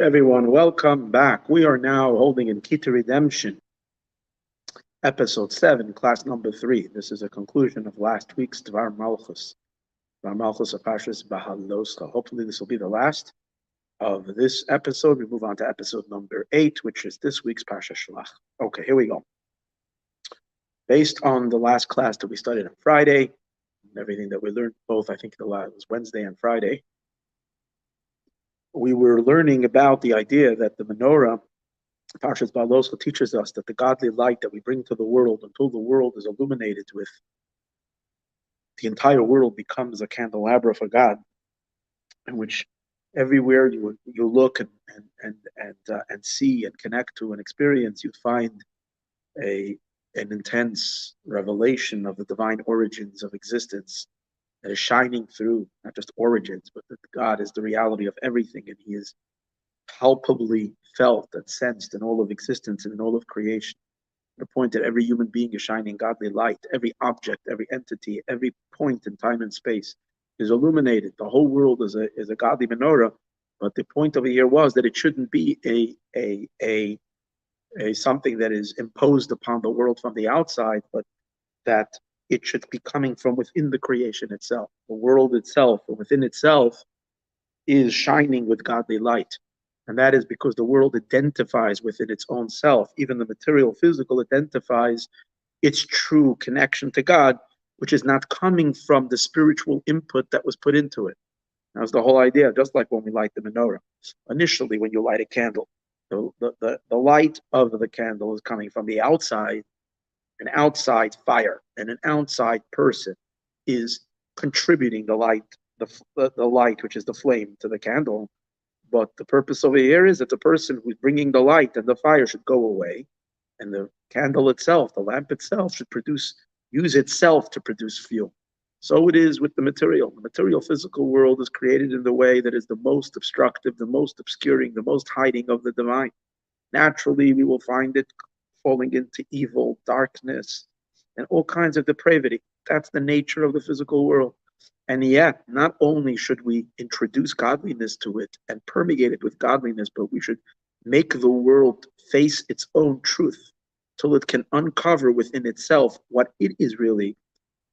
Everyone, welcome back. We are now holding in Kita Redemption, episode 7, class number 3. This is a conclusion of last week's Dvar Malchus. Dvar Malchus of Pashas Beha'aloscha. Hopefully, this will be the last of this episode. We move on to episode number 8, which is this week's Pasha Shlach. Okay, here we go. Based on the last class that we studied on Friday, and everything that we learned both, I think it was Wednesday and Friday, we were learning about the idea that the menorah, Parshas Beha'aloscha, teaches us that the godly light that we bring to the world until the world is illuminated with, the entire world becomes a candelabra for God, in which everywhere you look and see and connect to and experience, you find an intense revelation of the divine origins of existence that is shining through, not just origins, but that God is the reality of everything, and He is palpably felt and sensed in all of existence and in all of creation. The point that every human being is shining godly light, every object, every entity, every point in time and space is illuminated. The whole world is a godly menorah, but the point over here was that it shouldn't be a something that is imposed upon the world from the outside, but that it should be coming from within the creation itself. The world itself, or within itself, is shining with godly light. And that is because the world identifies within its own self. Even the material, physical, identifies its true connection to God, which is not coming from the spiritual input that was put into it. That was the whole idea, just like when we light the menorah. Initially, when you light a candle, the light of the candle is coming from the outside, an outside fire, and an outside person is contributing the light, the light, which is the flame, to the candle. But the purpose over here is that the person who's bringing the light and the fire should go away, and the candle itself, the lamp itself, should use itself to produce fuel. So it is with the material. The material physical world is created in the way that is the most obstructive, the most obscuring, the most hiding of the divine. Naturally, we will find it falling into evil, darkness, and all kinds of depravity. That's the nature of the physical world. And yet, not only should we introduce godliness to it and permeate it with godliness, but we should make the world face its own truth till it can uncover within itself what it is really.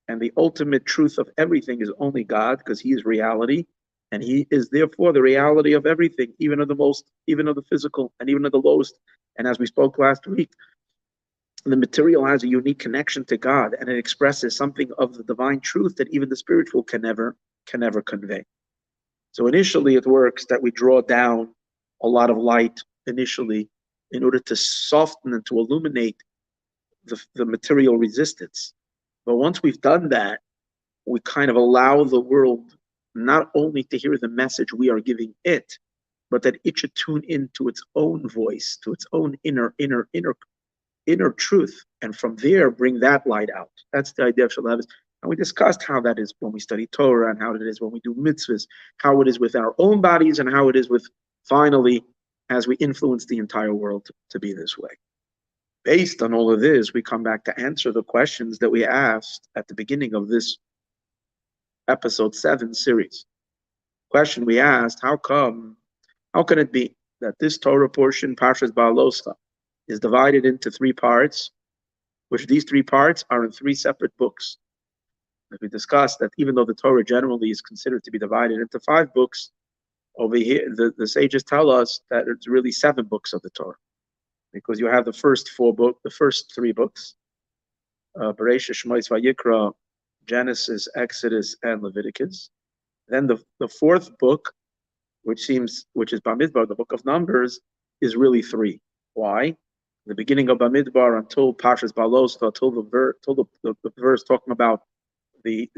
And the ultimate truth of everything is only God, because He is reality, and He is therefore the reality of everything, even of the physical, and even of the lowest. And as we spoke last week, the material has a unique connection to God, and it expresses something of the divine truth that even the spiritual can never convey. So initially, it works that we draw down a lot of light initially in order to soften and to illuminate the material resistance. But once we've done that, we kind of allow the world not only to hear the message we are giving it, but that it should tune into its own voice, to its own inner truth, and from there bring that light out. That's the idea of Shalom. And we discussed how that is when we study Torah, and how it is when we do mitzvahs, how it is with our own bodies, and how it is with, finally, as we influence the entire world to be this way. Based on all of this, we come back to answer the questions that we asked at the beginning of this episode 7 series. Question we asked, how can it be that this Torah portion, Parshas Beha'aloscha, is divided into 3 parts, which these 3 parts are in 3 separate books? As we discussed, that even though the Torah generally is considered to be divided into 5 books, over here the sages tell us that it's really 7 books of the Torah, because you have the first 3 books, Bereshit, Shmos, Vayikra, Genesis, Exodus, and Leviticus. Then the 4th book, which is Bamidbar, the book of Numbers, is really 3. Why? The beginning of Bamidbar until Parshas Beha'aloscha, until the verse talking about the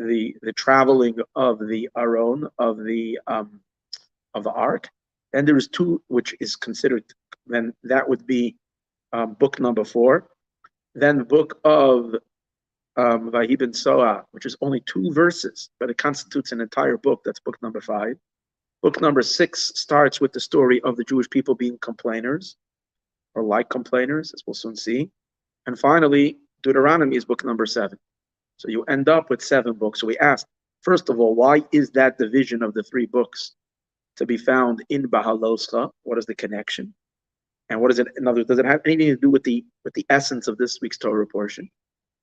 traveling of the Aron, of the ark. Then there is 2, which is considered, then that would be book number 4. Then the book of Vahi ben Soah, which is only 2 verses, but it constitutes an entire book. That's book number 5. Book number 6 starts with the story of the Jewish people being complainers, or like complainers, as we'll soon see. And finally, Deuteronomy is book number 7. So you end up with 7 books. So we asked, first of all, why is that division of the 3 books? to be found in Beha'aloscha. What is the connection? And what is it? In other words, does it have anything to do with the essence of this week's Torah portion?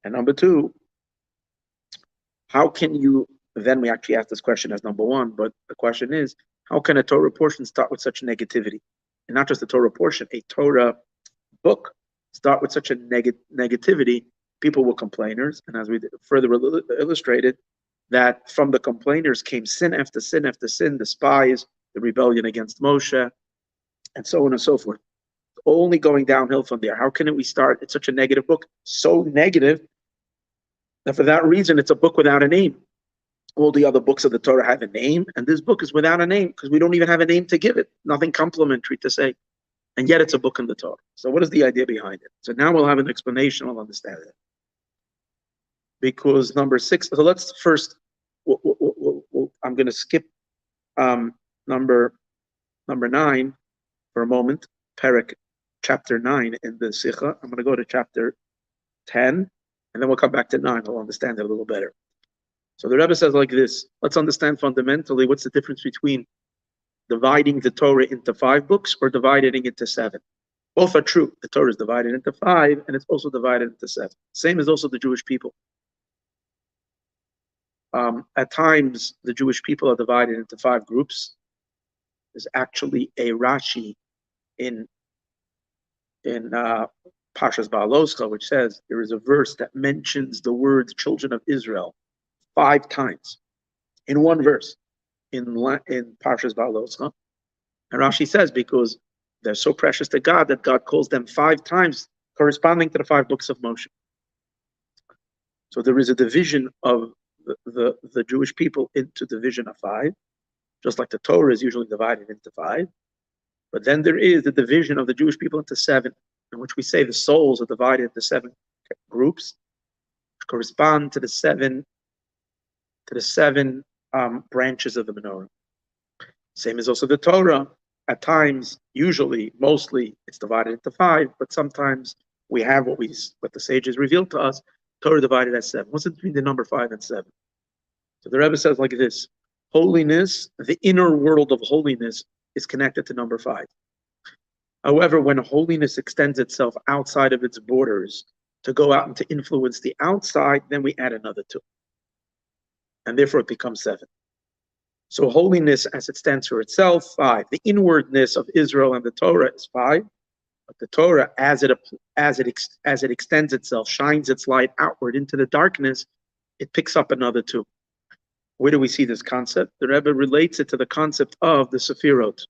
And number two, how can you, then we actually ask this question as number one, but the question is, how can a Torah portion start with such negativity? And not just a Torah portion, a Torah book start with such a negativity? People were complainers, and as we further illustrated, that from the complainers came sin after sin after sin, the spies, the rebellion against Moshe, and so on and so forth. Only going downhill from there. How can we start? It's such a negative book, so negative that for that reason it's a book without a name. All the other books of the Torah have a name, and this book is without a name because we don't even have a name to give it, nothing complimentary to say, and yet it's a book in the Torah. So what is the idea behind it? So now we'll have an explanation, we'll understand it. Because number 6, so let's first, I'm going to skip number 9 for a moment, Perek, chapter 9 in the Sikha. I'm going to go to chapter 10, and then we'll come back to 9. We'll understand it a little better. So the Rebbe says like this, let's understand fundamentally what's the difference between dividing the Torah into 5 books or dividing it into 7. Both are true. The Torah is divided into 5, and it's also divided into 7. Same as also the Jewish people. At times, the Jewish people are divided into 5 groups. There's actually a Rashi in Parshas Beha'aloscha, which says there is a verse that mentions the words children of Israel 5 times in one verse in Parshas Beha'aloscha. And Rashi says because they're so precious to God that God calls them 5 times, corresponding to the 5 books of Moshe. So there is a division of the Jewish people into division of 5, just like the Torah is usually divided into 5. But then there is the division of the Jewish people into 7, in which we say the souls are divided into 7 groups, which correspond to the seven branches of the menorah. Same as also the Torah. At times, usually, mostly, it's divided into 5, but sometimes we have what the sages revealed to us, Torah divided as 7. What's between the number 5 and 7? So the Rebbe says like this, holiness, the inner world of holiness is connected to number 5. However, when holiness extends itself outside of its borders to go out and to influence the outside, then we add another 2. And therefore it becomes 7. So holiness as it stands for itself, 5. The inwardness of Israel and the Torah is 5. But the Torah, as it extends itself, shines its light outward into the darkness, it picks up another 2. Where do we see this concept? The Rebbe relates it to the concept of the Sefirot.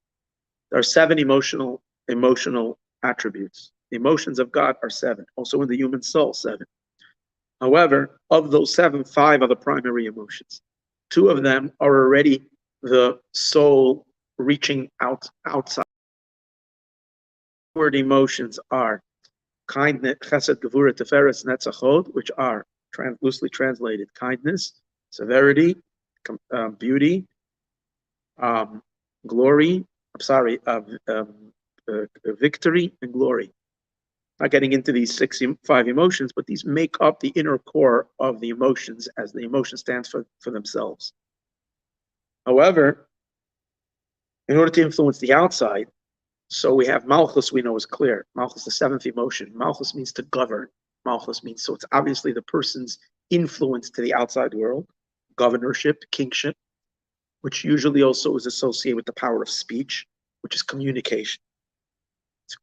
There are 7 emotional attributes. The emotions of God are 7. Also in the human soul, 7. However, of those 7, 5 are the primary emotions. 2 of them are already the soul reaching outside. Word emotions are kindness, chesed, gevura, tiferes, netzachod, which are loosely translated kindness, severity, beauty, glory. Victory and glory. Not getting into these 5 emotions, but these make up the inner core of the emotions, as the emotion stands for themselves. However, in order to influence the outside, so we have Malchus, we know is clear. Malchus, the 7th emotion. Malchus means to govern. Malchus means, so it's obviously the person's influence to the outside world, governorship, kingship, which usually also is associated with the power of speech, which is communication.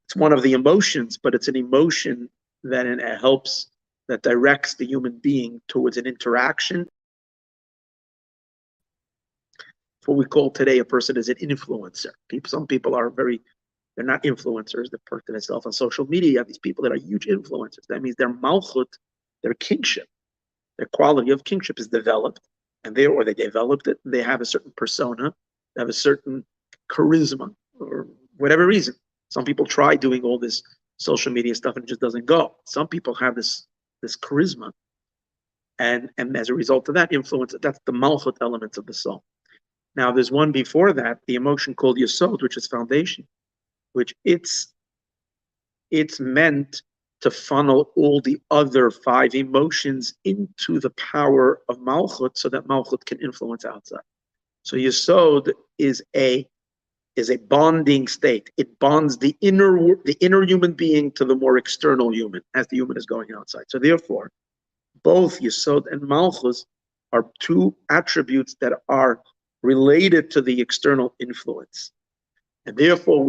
It's one of the emotions, but it's an emotion that that directs the human being towards an interaction. What we call today a person is an influencer. Some people are they're not influencers. They're putting themselves on social media. These people that are huge influencers. That means their malchut, their kingship, their quality of kingship is developed, and they developed it. They have a certain persona, they have a certain charisma, or whatever reason. Some people try doing all this social media stuff and it just doesn't go. Some people have this charisma, and as a result of that influence, that's the malchut elements of the soul. Now, there's one before that, the emotion called yesod, which is foundation, which it's meant to funnel all the other 5 emotions into the power of malchut, so that malchut can influence outside. So yesod is a is a bonding state. It bonds the inner human being to the more external human as the human is going outside. So therefore, both Yesod and Malchus are two attributes that are related to the external influence. And therefore,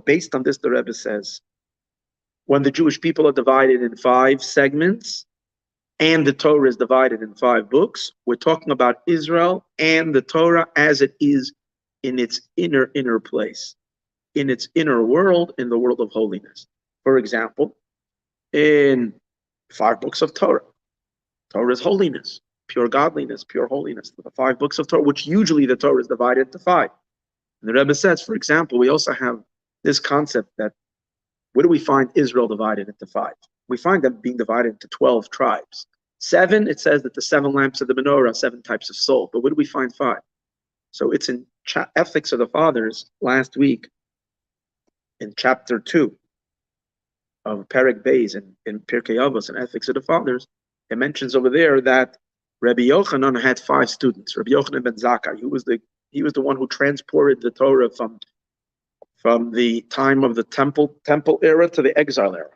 based on this, the Rebbe says, when the Jewish people are divided in 5 segments, and the Torah is divided in 5 books, we're talking about Israel and the Torah as it is in its inner place, in its inner world, in the world of holiness. For example, in 5 books of Torah, Torah is holiness, pure godliness, pure holiness. The 5 books of Torah, which usually the Torah is divided into 5. And the Rebbe says, for example, we also have this concept that where do we find Israel divided into 5? We find them being divided into 12 tribes. 7, it says that the 7 lamps of the menorah, 7 types of soul. But where do we find 5? So it's in Ethics of the Fathers last week, in chapter 2 of Perek Beis in Pirkei Avos and Ethics of the Fathers. It mentions over there that Rabbi Yochanan had 5 students. Rabbi Yochanan ben Zakkai, he was the one who transported the Torah from the time of the temple era to the exile era,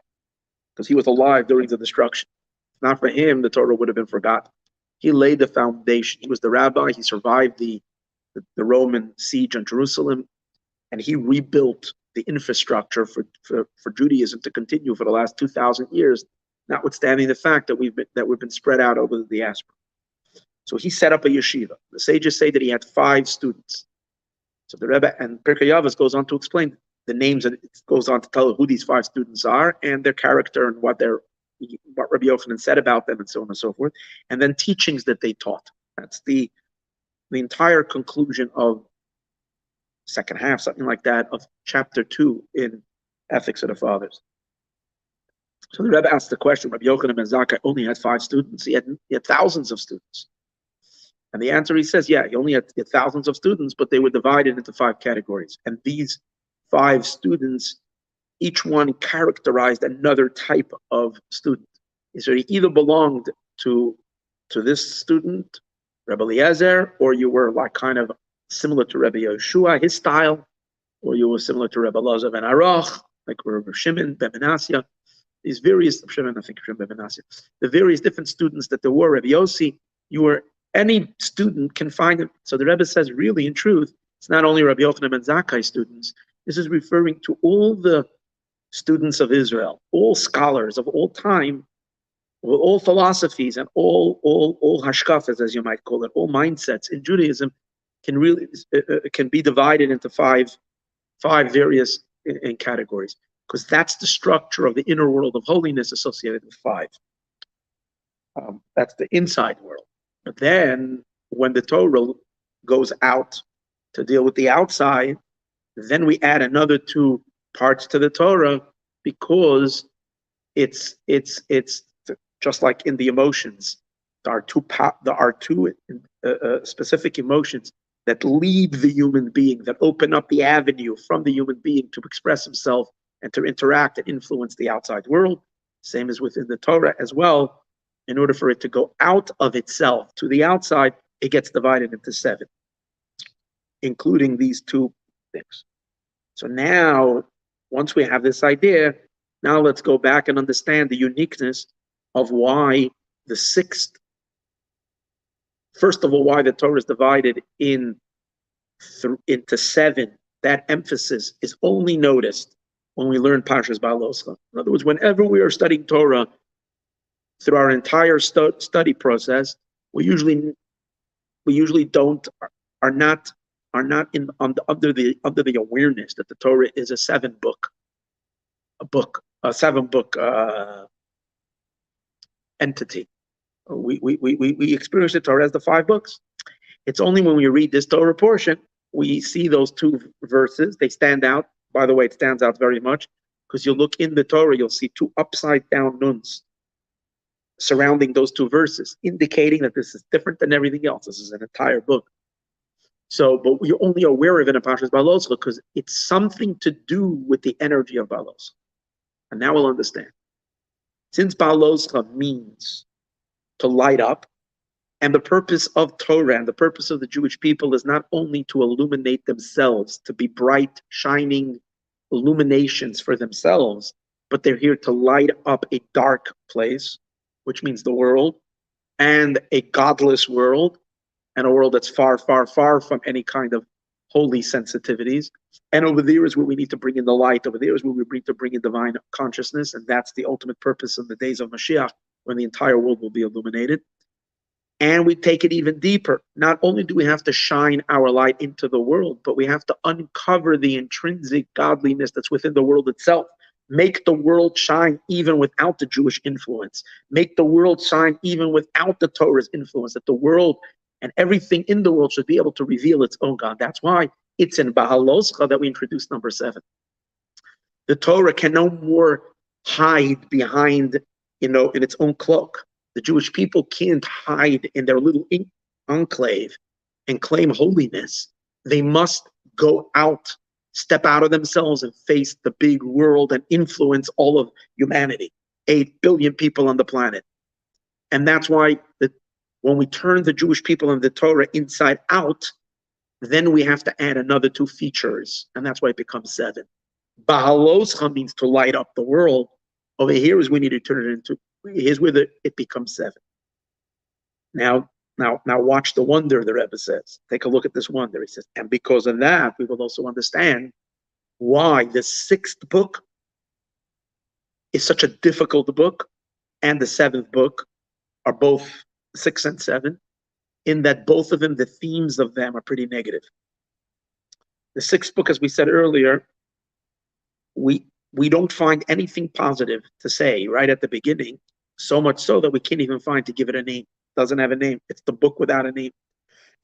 because he was alive during the destruction. If not for him, the Torah would have been forgotten. He laid the foundation. He was the rabbi. He survived the Roman siege on Jerusalem, and he rebuilt the infrastructure for Judaism to continue for the last 2,000 years, notwithstanding the fact that we've been spread out over the diaspora. So he set up a yeshiva. The sages say that he had 5 students. So the Rebbe and Pirkei Avos goes on to explain the names, and it goes on to tell who these 5 students are and their character and what Rabbi Yochanan said about them and so on and so forth, and then teachings that they taught. That's the entire conclusion of second half, something like that, of chapter 2 in Ethics of the Fathers. So the Rebbe asked the question, Rabbi Yochanan ben Zakkai only had 5 students. He had thousands of students. And the answer, he says, yeah, he only had thousands of students, but they were divided into 5 categories. And these 5 students, each one characterized another type of student. So he either belonged to this student, Rebbe Eliezer, or you were like kind of similar to Rebbe Yeshua, his style, or you were similar to Rebbe Elazar ben Arach, like Rebbe Shimon ben Manasseh. These various, Shimon ben Manasseh, the various different students that there were, Rebbe Yossi, any student can find it. So the Rebbe says, really, in truth, it's not only Rabbi Yochanan ben Zakkai students. This is referring to all the students of Israel, all scholars of all time, all philosophies, and all hashkafas, as you might call it, all mindsets in Judaism can be divided into five various in categories, because that's the structure of the inner world of holiness associated with 5. That's the inside world. But then, when the Torah goes out to deal with the outside, then we add another 2 parts to the Torah, because it's just like in the emotions. There are 2 specific emotions that lead the human being, that open up the avenue from the human being to express himself and to interact and influence the outside world. Same as within the Torah as well. In order for it to go out of itself to the outside, it gets divided into 7, including these 2 things. So now, once we have this idea, now let's go back and understand the uniqueness of why the 6th, first of all, why the Torah is divided into 7. That emphasis is only noticed when we learn Parshas Beha'aloscha. In other words, whenever we are studying Torah, through our entire study process, we usually are not under the awareness that the Torah is a 7-book entity. We experience the Torah as the 5 books. It's only when we read this Torah portion we see those 2 verses. They stand out. By the way, it stands out very much because you look in the Torah, you'll see 2 upside down nuns surrounding those 2 verses, indicating that this is different than everything else. This is an entire book. So, but you're only aware of it in Parshas Beha'aloscha because it's something to do with the energy of Beha'aloscha. And now we'll understand. Since Beha'aloscha means to light up, And the purpose of Torah and the purpose of the Jewish people is not only to illuminate themselves, to be bright, shining illuminations for themselves, but they're here to light up a dark place, which means the world, and a godless world, and a world that's far, far, far from any kind of holy sensitivities. And over there is where we need to bring in the light. Over there is where we need to bring in divine consciousness. And that's the ultimate purpose in the days of Mashiach, when the entire world will be illuminated. And we take it even deeper. Not only do we have to shine our light into the world, but we have to uncover the intrinsic godliness that's within the world itself. Make the world shine even without the Jewish influence. Make the world shine even without the Torah's influence, that the world and everything in the world should be able to reveal its own God. That's why it's in Beha'aloscha that we introduce number 7. The Torah can no more hide behind, in its own cloak. The Jewish people can't hide in their little enclave and claim holiness. They must go out, step out of themselves and face the big world and influence all of humanity, 8 billion people on the planet. And that's why when we turn the Jewish people and the Torah inside out, then we have to add another 2 features, and that's why it becomes 7. Beha'aloscha means to light up the world. Over here is we need to turn it into, here's where it becomes 7. Now watch the wonder, the Rebbe says. Take a look at this wonder. He says, and because of that, we will also understand why the 6th book is such a difficult book, and the 7th book are both 6 and 7, in that both of them, the themes of them are pretty negative. The 6th book, as we said earlier, we don't find anything positive to say right at the beginning, so much so that we can't even find to give it a name. It doesn't have a name. It's the book without a name.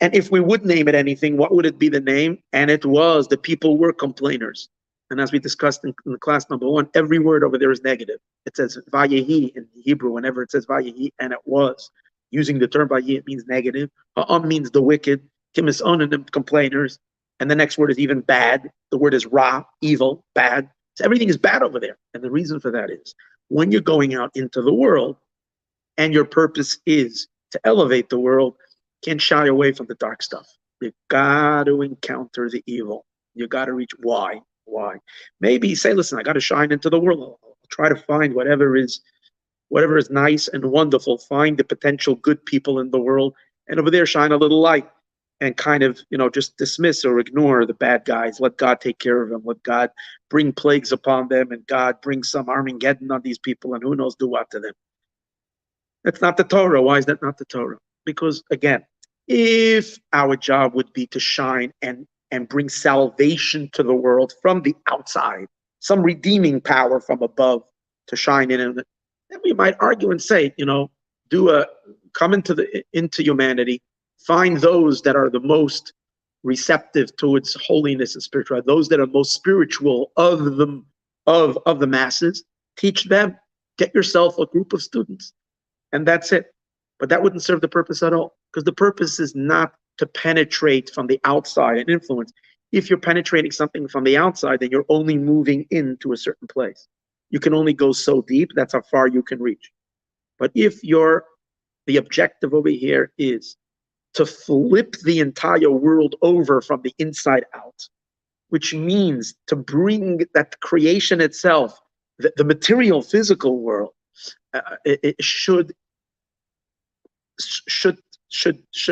And if we would name it anything, what would it be the name? And it was, the people were complainers. And as we discussed in class number 1, every word over there is negative. It says Vayehi in Hebrew, whenever it says Vayehi, and it was. Using the term Vayehi, it means negative. Ha'am means the wicked. Kimis onanim, complainers. And the next word is even bad. The word is Ra, evil, bad. So everything is bad over there. And the reason for that is, when you're going out into the world, and your purpose is to elevate the world, can't shy away from the dark stuff. You got to encounter the evil. You got to reach. Why? Maybe say, listen, I got to shine into the world. I'll try to find whatever is nice and wonderful. Find the potential good people in the world, and over there shine a little light, and kind of, just dismiss or ignore the bad guys. Let God take care of them. Let God bring plagues upon them, and God bring some Armageddon on these people, and who knows do what to them. That's not the Torah. Why is that not the Torah? Because, again, if our job would be to shine and bring salvation to the world from the outside, some redeeming power from above to shine in, and then we might argue and say, come into humanity, find those that are the most receptive towards holiness and spirituality, those that are most spiritual of the masses, teach them, get yourself a group of students, and that's it. But that wouldn't serve the purpose at all, because the purpose is not to penetrate from the outside and influence. If you're penetrating something from the outside, then you're only moving into a certain place. You can only go so deep. That's how far you can reach. But if the objective over here is to flip the entire world over from the inside out, which means to bring that creation itself, the material physical world, it should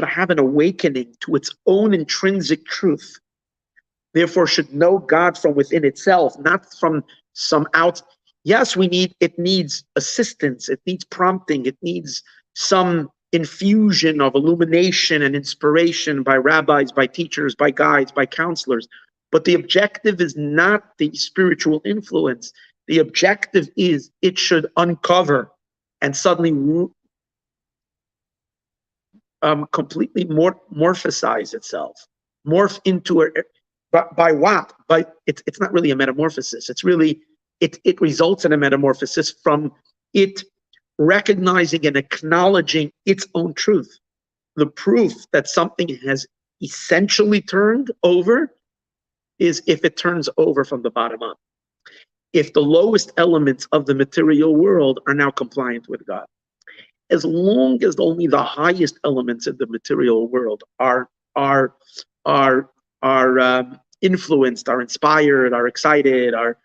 have an awakening to its own intrinsic truth. Therefore, should know God from within itself, not from some out. Yes, it needs assistance, it needs prompting, it needs some infusion of illumination and inspiration by rabbis, by teachers, by guides, by counselors. But the objective is not the spiritual influence. The objective is it should uncover and suddenly completely morphosize itself, morph into a. By what? It's not really a metamorphosis. It's really it results in a metamorphosis from it recognizing and acknowledging its own truth. The proof that something has essentially turned over is if it turns over from the bottom up. If the lowest elements of the material world are now compliant with God. as long as only the highest elements of the material world are influenced, are inspired, are excited, are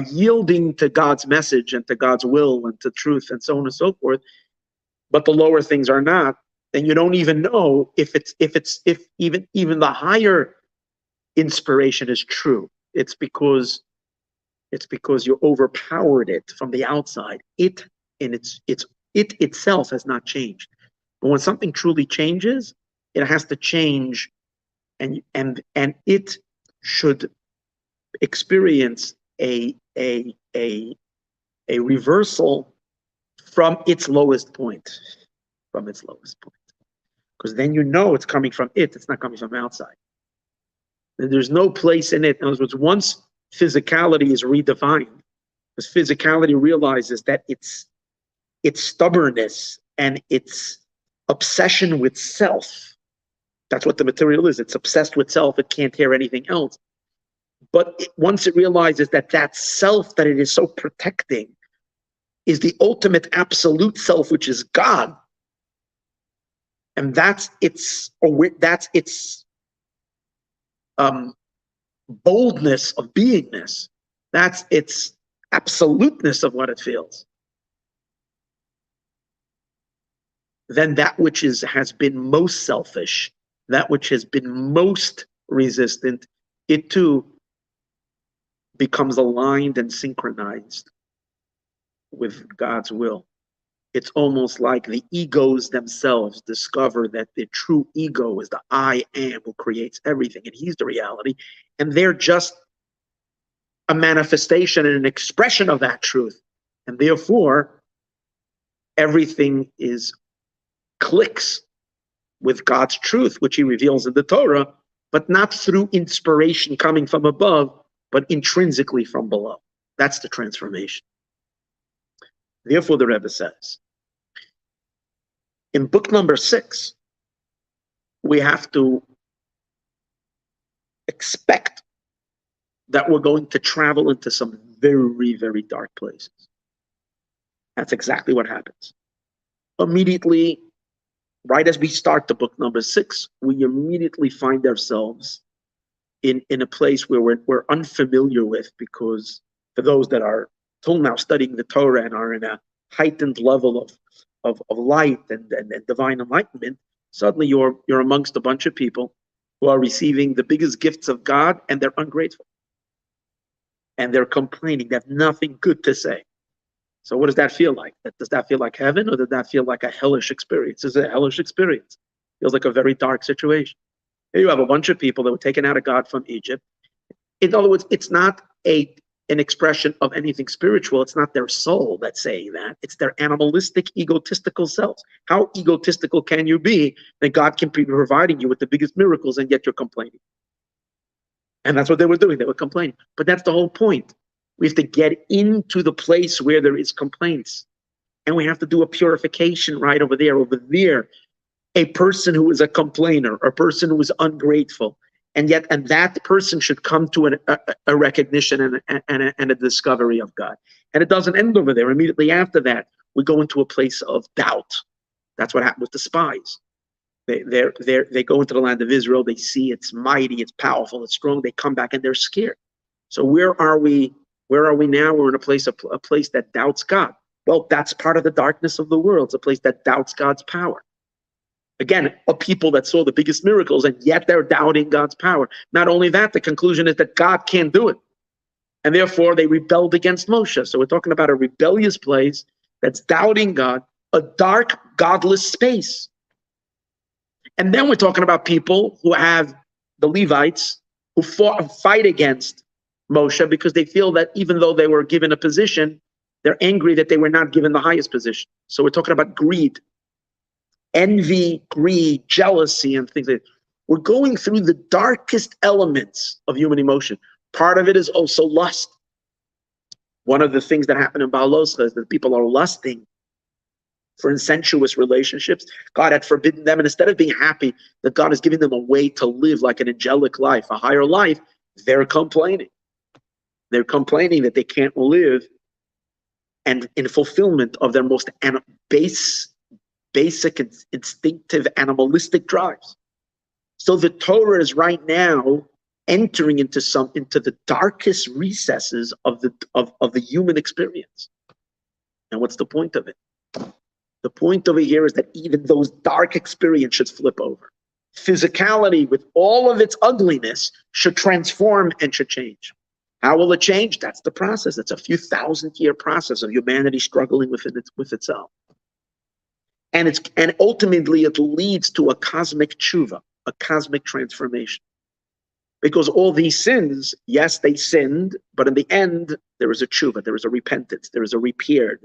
yielding to God's message and to God's will and to truth and so on and so forth, but the lower things are not, then you don't even know if even the higher inspiration is true. It's because you overpowered it from the outside. It itself has not changed. But when something truly changes, it has to change, and it should experience a reversal from its lowest point. Because then you know it's coming from it's not coming from outside. And there's no place in it. In other words, once physicality is redefined, because physicality realizes that its stubbornness and its obsession with self, that's what the material is. It's obsessed with self. It can't hear anything else. But once it realizes that self that it is so protecting is the ultimate absolute self, which is God, and that's its boldness of beingness, that's its absoluteness of what it feels, then that which has been most selfish, that which has been most resistant, it too becomes aligned and synchronized with God's will. It's almost like the egos themselves discover that the true ego is the I am who creates everything, and he's the reality, and they're just a manifestation and an expression of that truth. And therefore, everything clicks with God's truth, which he reveals in the Torah, but not through inspiration coming from above, but intrinsically from below. That's the transformation. Therefore, the Rebbe says, in book number 6, we have to expect that we're going to travel into some very, very dark places. That's exactly what happens. Immediately, right as we start the book number 6, we immediately find ourselves in a place where we're unfamiliar with, because for those that are till now studying the Torah and are in a heightened level of light and divine enlightenment, suddenly you're amongst a bunch of people who are receiving the biggest gifts of God, and they're ungrateful. And they're complaining. They have nothing good to say. So what does that feel like? Does that feel like heaven, or does that feel like a hellish experience? It's a hellish experience. It feels like a very dark situation. Here you have a bunch of people that were taken out of God from Egypt. In other words, it's not an expression of anything spiritual. It's not their soul that's saying that. It's their animalistic, egotistical selves. How egotistical can you be that God can be providing you with the biggest miracles, and yet you're complaining? And that's what they were doing. They were complaining. But that's the whole point. We have to get into the place where there is complaints. And we have to do a purification right over there. Over there, a person who is a complainer, a person who is ungrateful, and that person should come to a recognition and a discovery of God. And it doesn't end over there. Immediately after that, we go into a place of doubt. That's what happened with the spies. They go into the land of Israel. They see it's mighty, it's powerful, it's strong. They come back and they're scared. So where are we? Where are we now? We're in a place that doubts God. Well, that's part of the darkness of the world. It's a place that doubts God's power. Again, a people that saw the biggest miracles, and yet they're doubting God's power. Not only that, the conclusion is that God can't do it. And therefore, they rebelled against Moshe. So we're talking about a rebellious place that's doubting God, a dark, godless space. And then we're talking about people who have the Levites who fight against Moshe because they feel that even though they were given a position, they're angry that they were not given the highest position. So we're talking about greed, envy, greed, jealousy, and things like that. We're going through the darkest elements of human emotion. Part of it is also lust. One of the things that happen in Beha'aloscha is that people are lusting for incestuous relationships. God had forbidden them, and instead of being happy that God is giving them a way to live like an angelic life, a higher life, they're complaining. They're complaining that they can't live and in fulfillment of their most basic instinctive animalistic drives. So the Torah is right now entering into the darkest recesses of the human experience. And what's the point of it? The point over here is that even those dark experiences should flip over. Physicality, with all of its ugliness, should transform and should change. How will it change? That's the process. It's a few thousand-year process of humanity struggling with itself. And ultimately it leads to a cosmic tshuva, a cosmic transformation. Because all these sins, yes, they sinned, but in the end, there is a tshuva, there is a repentance, there is a repair,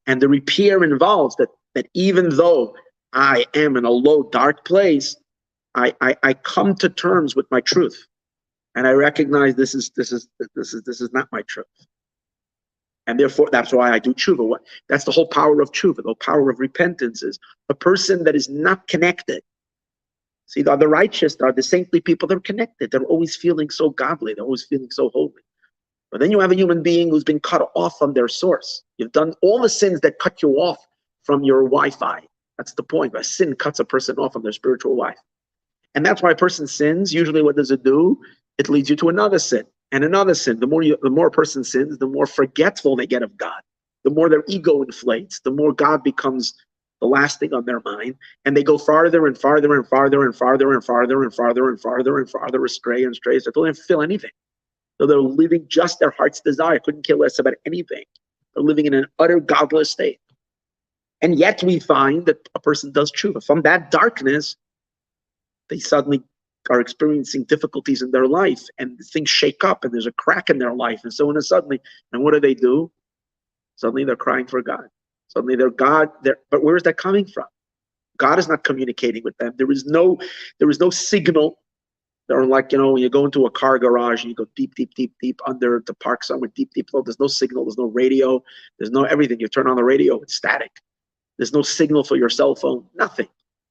and the repair involves that even though I am in a low, dark place, I come to terms with my truth, and I recognize this is not my truth, and therefore that's why I do tshuva. That's the whole power of tshuva. The power of repentance is a person that is not connected. See, the righteous are the saintly people. They're connected. They're always feeling so godly. They're always feeling so holy. But then you have a human being who's been cut off from their source. You've done all the sins that cut you off from your Wi-Fi. That's the point. A sin cuts a person off from their spiritual life. And that's why a person sins. Usually what does it do? It leads you to another sin and another sin. The more a person sins, the more forgetful they get of God. The more their ego inflates, the more God becomes the last thing on their mind, and they go farther and farther and farther and farther and farther and farther and farther and farther astray and astray. So they don't feel anything. So they're living just their heart's desire. Couldn't care less about anything. They're living in an utter godless state. And yet we find that a person does tshuva. From that darkness, they suddenly are experiencing difficulties in their life, and things shake up, and there's a crack in their life, and so on and suddenly, and what do? Suddenly they're crying for God. Suddenly they're God, but where is that coming from? God is not communicating with them. There is no signal. They're like, when you go into a car garage and you go deep, deep, deep, deep under to park somewhere, deep, deep low. There's no signal. There's no radio. There's no everything. You turn on the radio, it's static. There's no signal for your cell phone, nothing.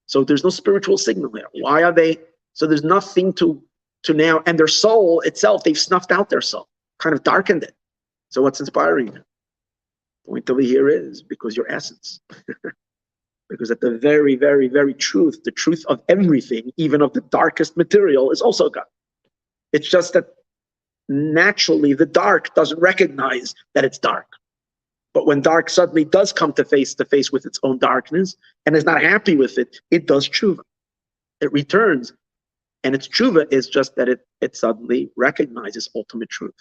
So there's no spiritual signal there. Why are they? So there's nothing to now, and their soul itself, they've snuffed out their soul, kind of darkened it. So what's inspiring them? Point over here is because your essence. Because at the very, very, very truth, the truth of everything, even of the darkest material, is also God. It's just that naturally the dark doesn't recognize that it's dark. But when dark suddenly does come to face with its own darkness and is not happy with it, it does tshuva. It returns. And its tshuva is just that it suddenly recognizes ultimate truth.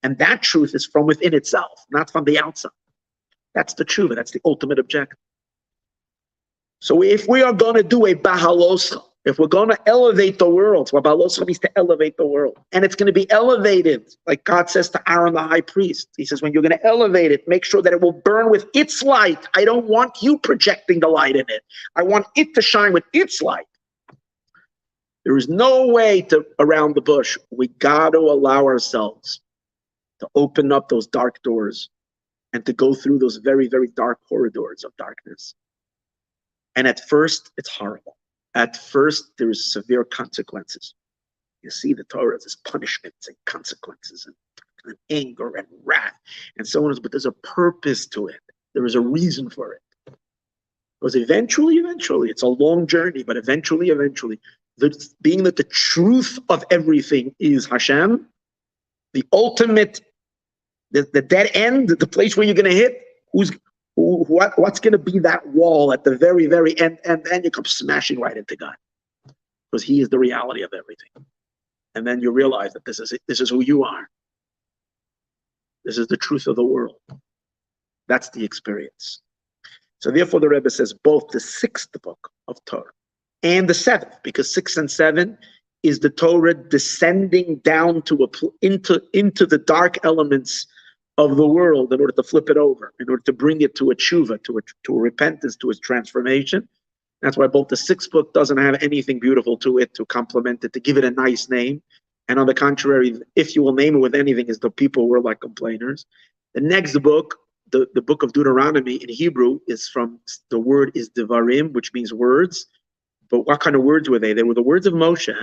And that truth is from within itself, not from the outside. That's the tshuva. That's the ultimate objective. So if we are going to do a Beha'aloscha, if we're going to elevate the world, so Beha'aloscha means to elevate the world. And it's going to be elevated, like God says to Aaron the high priest. He says, when you're going to elevate it, make sure that it will burn with its light. I don't want you projecting the light in it. I want it to shine with its light. There is no way around the bush. We got to allow ourselves to open up those dark doors and to go through those very, very dark corridors of darkness. And at first, it's horrible. At first, there is severe consequences. You see the Torah as punishments and consequences and anger and wrath and so on. But there's a purpose to it. There is a reason for it. Because eventually, it's a long journey, but eventually, being that the truth of everything is Hashem, the ultimate, the dead end, the place where you're going to hit, what's going to be that wall at the very, very end, and then you come smashing right into God, because He is the reality of everything. And then you realize that this is it. This is who you are. This is the truth of the world. That's the experience. So therefore, the Rebbe says both the 6th book of Torah and the 7th, because 6 and 7 is the Torah descending down into the dark elements of the world in order to flip it over, in order to bring it to a tshuva, to a repentance, to its transformation. That's why both the 6th book doesn't have anything beautiful to it to complement it, to give it a nice name. And on the contrary, if you will name it with anything, is the people were like complainers. The next book, the book of Deuteronomy in Hebrew, the word is Dvarim, which means words. But what kind of words were they? They were the words of Moshe.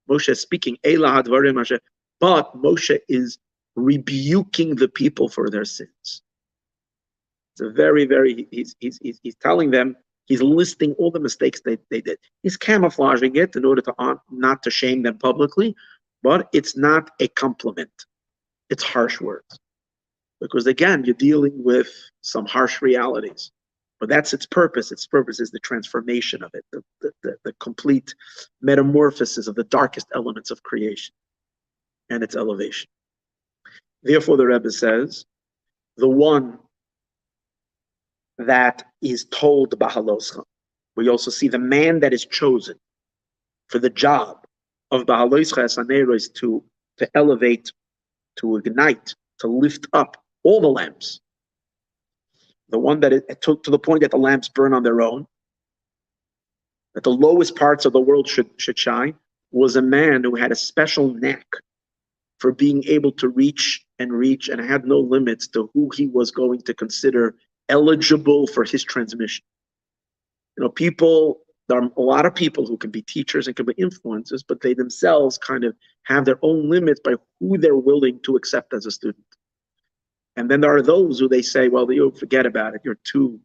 Moshe is speaking, Elah Dvarim Moshe. But Moshe is rebuking the people for their sins. It's a very, very, he's telling them, he's listing all the mistakes they did. He's camouflaging it in order to not to shame them publicly, but it's not a compliment. It's harsh words. Because again, you're dealing with some harsh realities. But that's its purpose. Its purpose is the transformation of it, the complete metamorphosis of the darkest elements of creation and its elevation. Therefore, the Rebbe says, the one that is told Beha'aloscha. We also see the man that is chosen for the job of Beha'aloscha Esanero is to elevate, to ignite, to lift up all the lamps. The one that it took to the point that the lamps burn on their own, that the lowest parts of the world should shine, was a man who had a special knack for being able to reach and had no limits to who he was going to consider eligible for his transmission. You know, there are a lot of people who can be teachers and can be influencers, but they themselves kind of have their own limits by who they're willing to accept as a student. And then there are those who they say, well, you forget about it. You're too,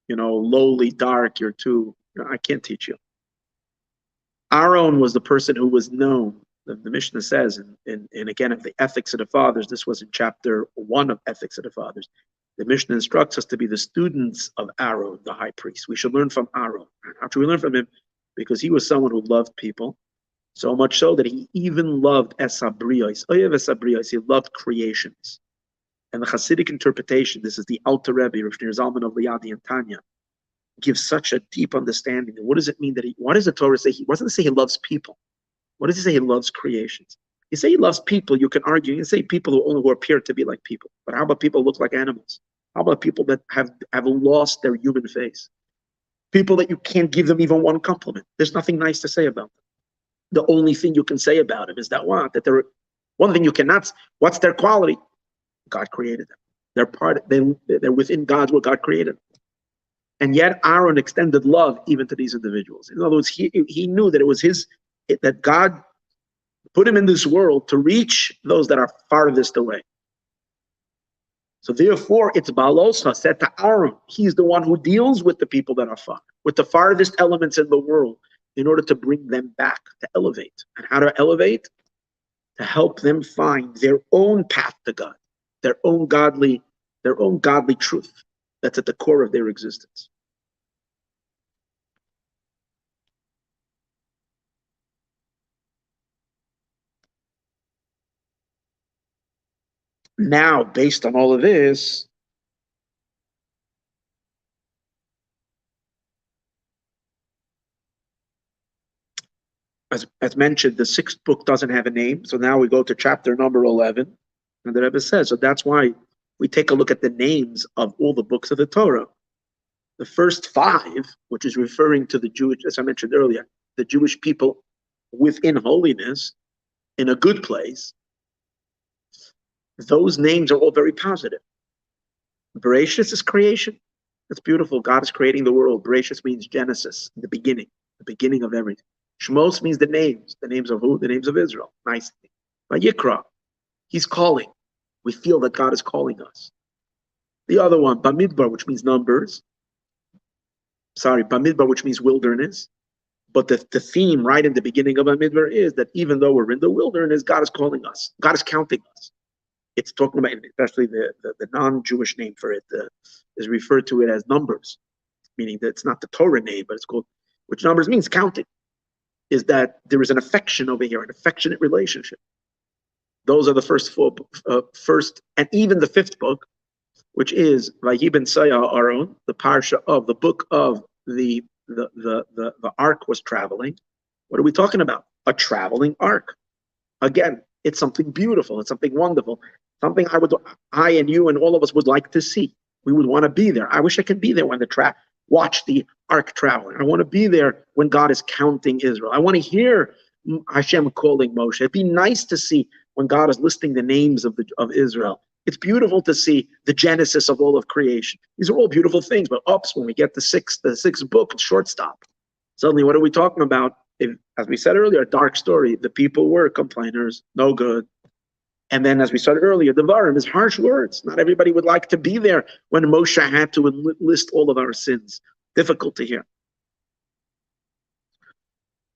lowly, dark. You're too, I can't teach you. Aaron was the person who was known. The Mishnah says, and again, of the Ethics of the Fathers, this was in chapter 1 of Ethics of the Fathers. The Mishnah instructs us to be the students of Aaron, the high priest. We should learn from Aaron. How should we learn from him? Because he was someone who loved people, so much so that he even loved esabrios. He loved creations. And the Hasidic interpretation, this is the Alter Rebbe, Rav Shneur Zalman of Liadi and Tanya, gives such a deep understanding. What does it mean that what does the Torah say? What does it say he loves people? What does he say he loves creations? You say he loves people, you can argue. You can say people who appear to be like people. But how about people who look like animals? How about people that have lost their human face? People that you can't give them even one compliment. There's nothing nice to say about them. The only thing you can say about them is that one thing you cannot, what's their quality? God created them. They're within God's what God created them. And yet Aaron extended love even to these individuals. In other words, he knew that it was that God put him in this world to reach those that are farthest away. So therefore, it's Beha'aloscha said to Aaron, he's the one who deals with the people that are far, with the farthest elements in the world, in order to bring them back, to elevate. And how to elevate? To help them find their own path to God, their own godly truth that's at the core of their existence. Now, based on all of this, as mentioned, the 6th book doesn't have a name. So now we go to chapter number 11. And the Rebbe says, so that's why we take a look at the names of all the books of the Torah. The first 5, which is referring to the Jewish, as I mentioned earlier, the Jewish people within holiness, in a good place, those names are all very positive. Bereshis is creation. It's beautiful. God is creating the world. Bereshis means Genesis, the beginning of everything. Shmos means the names of who? The names of Israel. Nice. Vayikra, he's calling. We feel that God is calling us. The other one, Bamidbar, which means numbers. Bamidbar, which means wilderness. But the theme right in the beginning of Bamidbar is that even though we're in the wilderness, God is calling us. God is counting us. It's talking about, especially the non-Jewish name for it is referred to it as numbers, meaning that it's not the Torah name, but it's called, which numbers means counting. Is that there is an affection over here, an affectionate relationship. Those are the first 4, and even the 5th book, which is Vayi ben Saya Aaron, the parsha of the book of the ark was traveling. What are we talking about? A traveling ark. Again, it's something beautiful. It's something wonderful. Something I and you and all of us would like to see. We would want to be there. I wish I could be there when watch the ark traveling. I want to be there when God is counting Israel. I want to hear Hashem calling Moshe. It'd be nice to see when God is listing the names of Israel. It's beautiful to see the genesis of all of creation. These are all beautiful things, but when we get the sixth book, it's short stop. Suddenly, what are we talking about? As we said earlier, a dark story. The people were complainers, no good. And then, as we said earlier, Dvarim is harsh words. Not everybody would like to be there when Moshe had to list all of our sins. Difficult to hear.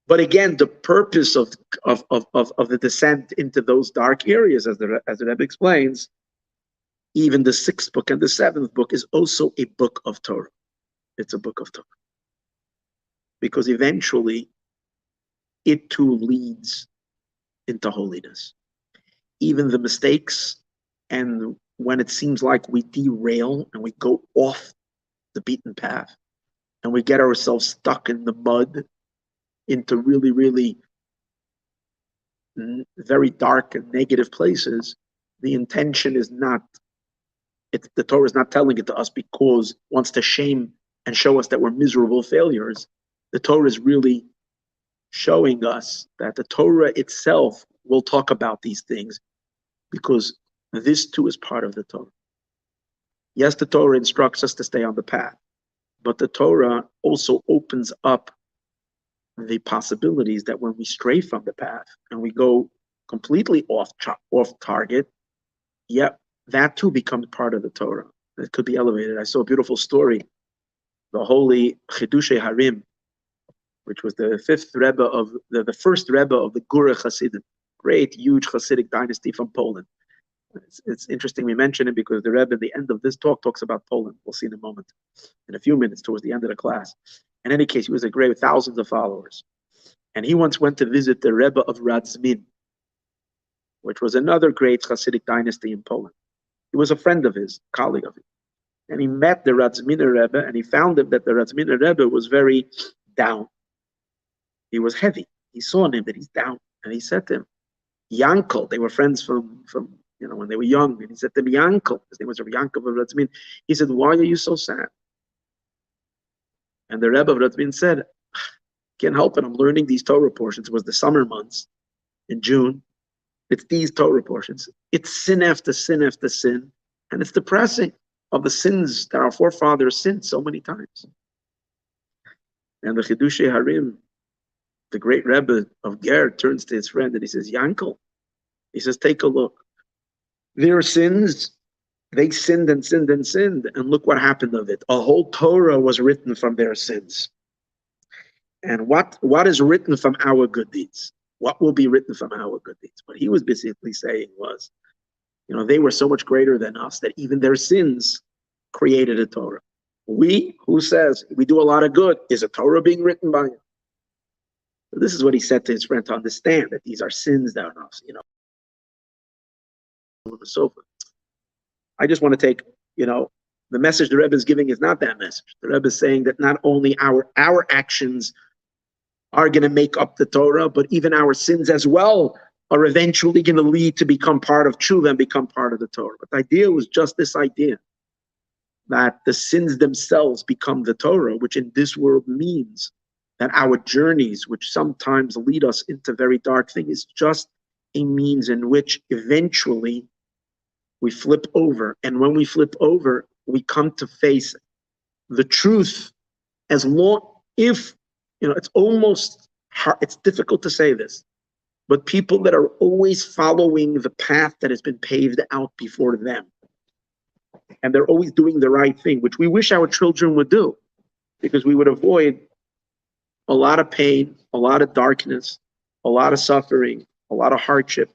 But again, the purpose of the descent into those dark areas, as the Rebbe explains, even the 6th book and the 7th book is also a book of Torah. It's a book of Torah. Because eventually, it too leads into holiness. Even the mistakes, and when it seems like we derail and we go off the beaten path, and we get ourselves stuck in the mud, into really, really very dark and negative places, the intention is not, the Torah is not telling it to us because it wants to shame and show us that we're miserable failures. The Torah is really showing us that the Torah itself will talk about these things because this too is part of the Torah. Yes, the Torah instructs us to stay on the path, but the Torah also opens up the possibilities that when we stray from the path and we go completely off target, that too becomes part of the Torah. It could be elevated. I saw a beautiful story. The holy Chidushei Harim, which was the fifth Rebbe of the first Rebbe of the Gura Hasidim, great, huge Hasidic dynasty from Poland. It's interesting we mention it because the Rebbe at the end of this talk talks about Poland. We'll see in a moment, in a few minutes towards the end of the class. In any case, he was a great with thousands of followers. And he once went to visit the Rebbe of Radzmin, which was another great Hasidic dynasty in Poland. He was a friend of his, colleague of his. And he met the Radzminer Rebbe, and he found that the Radzminer Rebbe was very down. He was heavy. He saw in him that he's down. And he said to him, Yankel, they were friends from when they were young. And he said to him, Yankel, his name was Yankel of Radzmin. He said, why are you so sad? And the Rebbe of Radzmin said, can't help it. I'm learning these Torah portions. It was the summer months in June. It's these Torah portions. It's sin after sin after sin. And it's depressing of the sins that our forefathers sinned so many times. And the Chidushei Harim, the great Rebbe of Ger, turns to his friend and he says, Yankel, he says, take a look. Their sins, they sinned and sinned and sinned. And look what happened of it. A whole Torah was written from their sins. And what is written from our good deeds? What will be written from our good deeds? What he was basically saying was, they were so much greater than us that even their sins created a Torah. Who says we do a lot of good? Is a Torah being written by him? So this is what he said to his friend to understand that these are sins that are us, so forth. I just want to take, the message the Rebbe is giving is not that message. The Rebbe is saying that not only our actions are going to make up the Torah, but even our sins as well are eventually going to lead to become part of tshuva and become part of the Torah. But the idea was just this idea that the sins themselves become the Torah, which in this world means that our journeys, which sometimes lead us into very dark things, is just a means in which eventually we flip over. And when we flip over, we come to face the truth it's almost hard, it's difficult to say this, but people that are always following the path that has been paved out before them, and they're always doing the right thing, which we wish our children would do, because we would avoid a lot of pain, a lot of darkness, a lot of suffering, a lot of hardship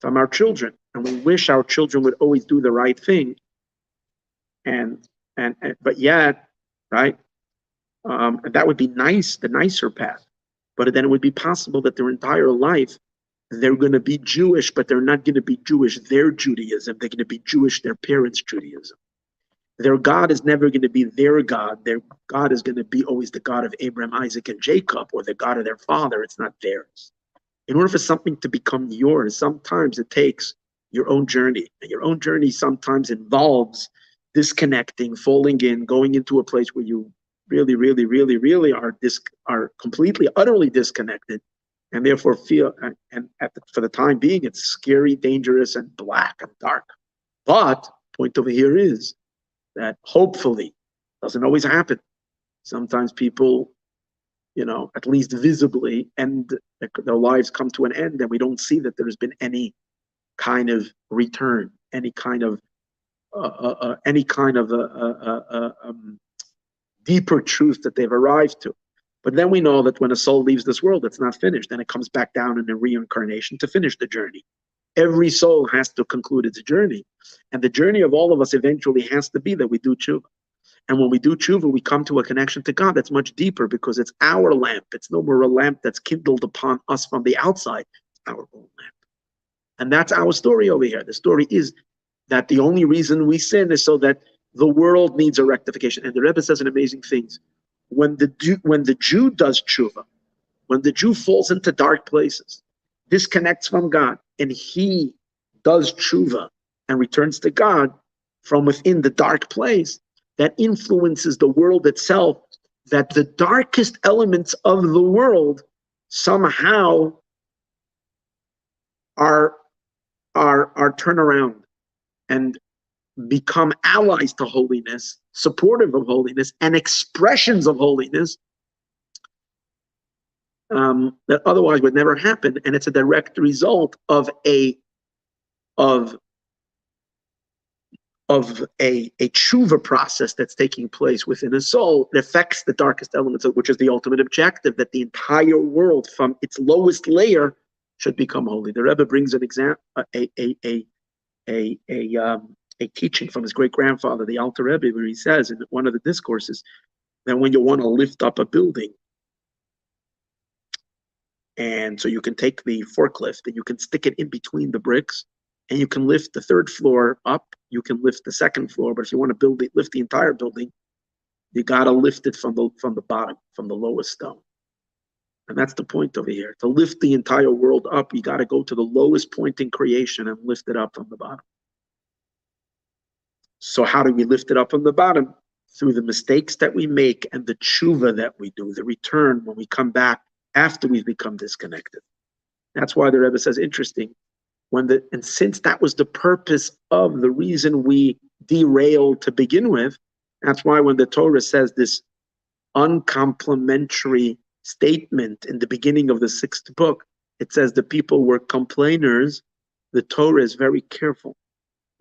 from our children. And we wish our children would always do the right thing. But yet, right? That would be nice, the nicer path. But then it would be possible that their entire life, they're going to be Jewish, but they're not going to be Jewish their Judaism. They're going to be Jewish their parents' Judaism. Their God is never going to be their God. Their God is going to be always the God of Abraham, Isaac, and Jacob, or the God of their father. It's not theirs. In order for something to become yours, sometimes it takes your own journey. And your own journey sometimes involves disconnecting, falling in, going into a place where you really, really, really, really are completely, utterly disconnected, and therefore feel, for the time being, it's scary, dangerous, and black and dark. But point over here is that hopefully, doesn't always happen. Sometimes people, at least visibly, their lives come to an end, and we don't see that there's been any kind of return, any kind of deeper truth that they've arrived to. But then we know that when a soul leaves this world, it's not finished. Then it comes back down in a reincarnation to finish the journey. Every soul has to conclude its journey. And the journey of all of us eventually has to be that we do tshuva. And when we do tshuva, we come to a connection to God that's much deeper because it's our lamp. It's no more a lamp that's kindled upon us from the outside. It's our own lamp. And that's our story over here. The story is that the only reason we sin is so that the world needs a rectification. And the Rebbe says an amazing thing. When the Jew does tshuva, when the Jew falls into dark places, disconnects from God, and he does tshuva and returns to God from within the dark place, that influences the world itself, that the darkest elements of the world somehow are turned around and become allies to holiness, supportive of holiness, and expressions of holiness that otherwise would never happen. And it's a direct result of a tshuva process that's taking place within a soul. It affects the darkest elements, which is the ultimate objective, that the entire world from its lowest layer should become holy. The Rebbe brings an example, a teaching from his great-grandfather, the Alter Rebbe, where he says in one of the discourses that when you want to lift up a building, and so you can take the forklift and you can stick it in between the bricks, and you can lift the third floor up, you can lift the second floor, but if you want to lift the entire building, you got to lift it from the bottom, from the lowest stone. And that's the point over here. To lift the entire world up, you got to go to the lowest point in creation and lift it up from the bottom. So how do we lift it up from the bottom? Through the mistakes that we make and the tshuva that we do, the return when we come back after we've become disconnected. That's why the Rebbe says, interesting, and since that was the purpose of the reason we derailed to begin with, that's why when the Torah says this uncomplimentary statement in the beginning of the 6th book, it says the people were complainers. The Torah is very careful.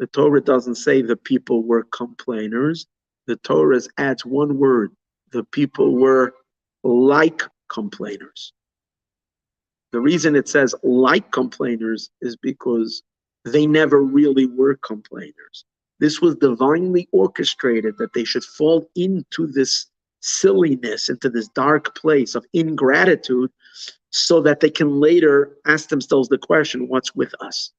The Torah doesn't say the people were complainers. The Torah adds one word. The people were like complainers. The reason it says like complainers is because they never really were complainers. This was divinely orchestrated that they should fall into this silliness, into this dark place of ingratitude, so that they can later ask themselves the question, what's with us?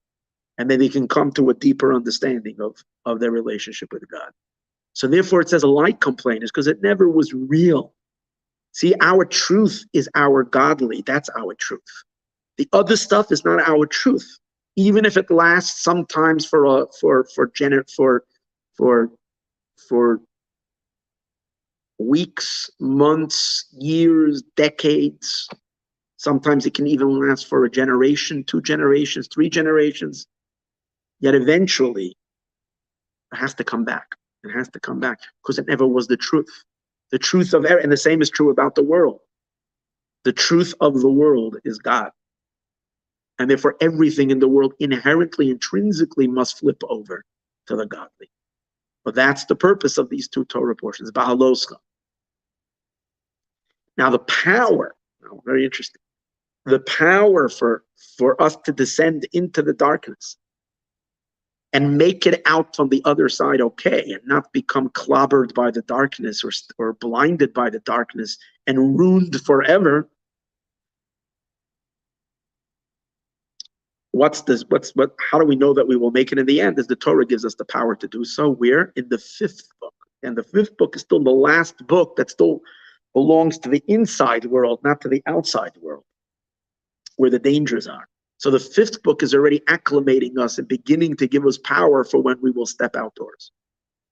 And then they can come to a deeper understanding of their relationship with God. So therefore it says like complainers, because it never was real. See, our truth is our godly. That's our truth. The other stuff is not our truth, even if it lasts sometimes for weeks, months, years, decades. Sometimes it can even last for a generation, 2 generations, 3 generations. Yet eventually, it has to come back. It has to come back because it never was the truth. The truth of, and the same is true about the world. The truth of the world is God. And therefore, everything in the world inherently, intrinsically must flip over to the godly. But that's the purpose of these 2 Torah portions, Beha'aloscha. Now the power, very interesting, the power for us to descend into the darkness and make it out from the other side okay, and not become clobbered by the darkness or blinded by the darkness and ruined forever. How do we know that we will make it in the end? As the Torah gives us the power to do so. We're in the 5th book. And the 5th book is still the last book that still belongs to the inside world, not to the outside world, where the dangers are. So the 5th book is already acclimating us and beginning to give us power for when we will step outdoors.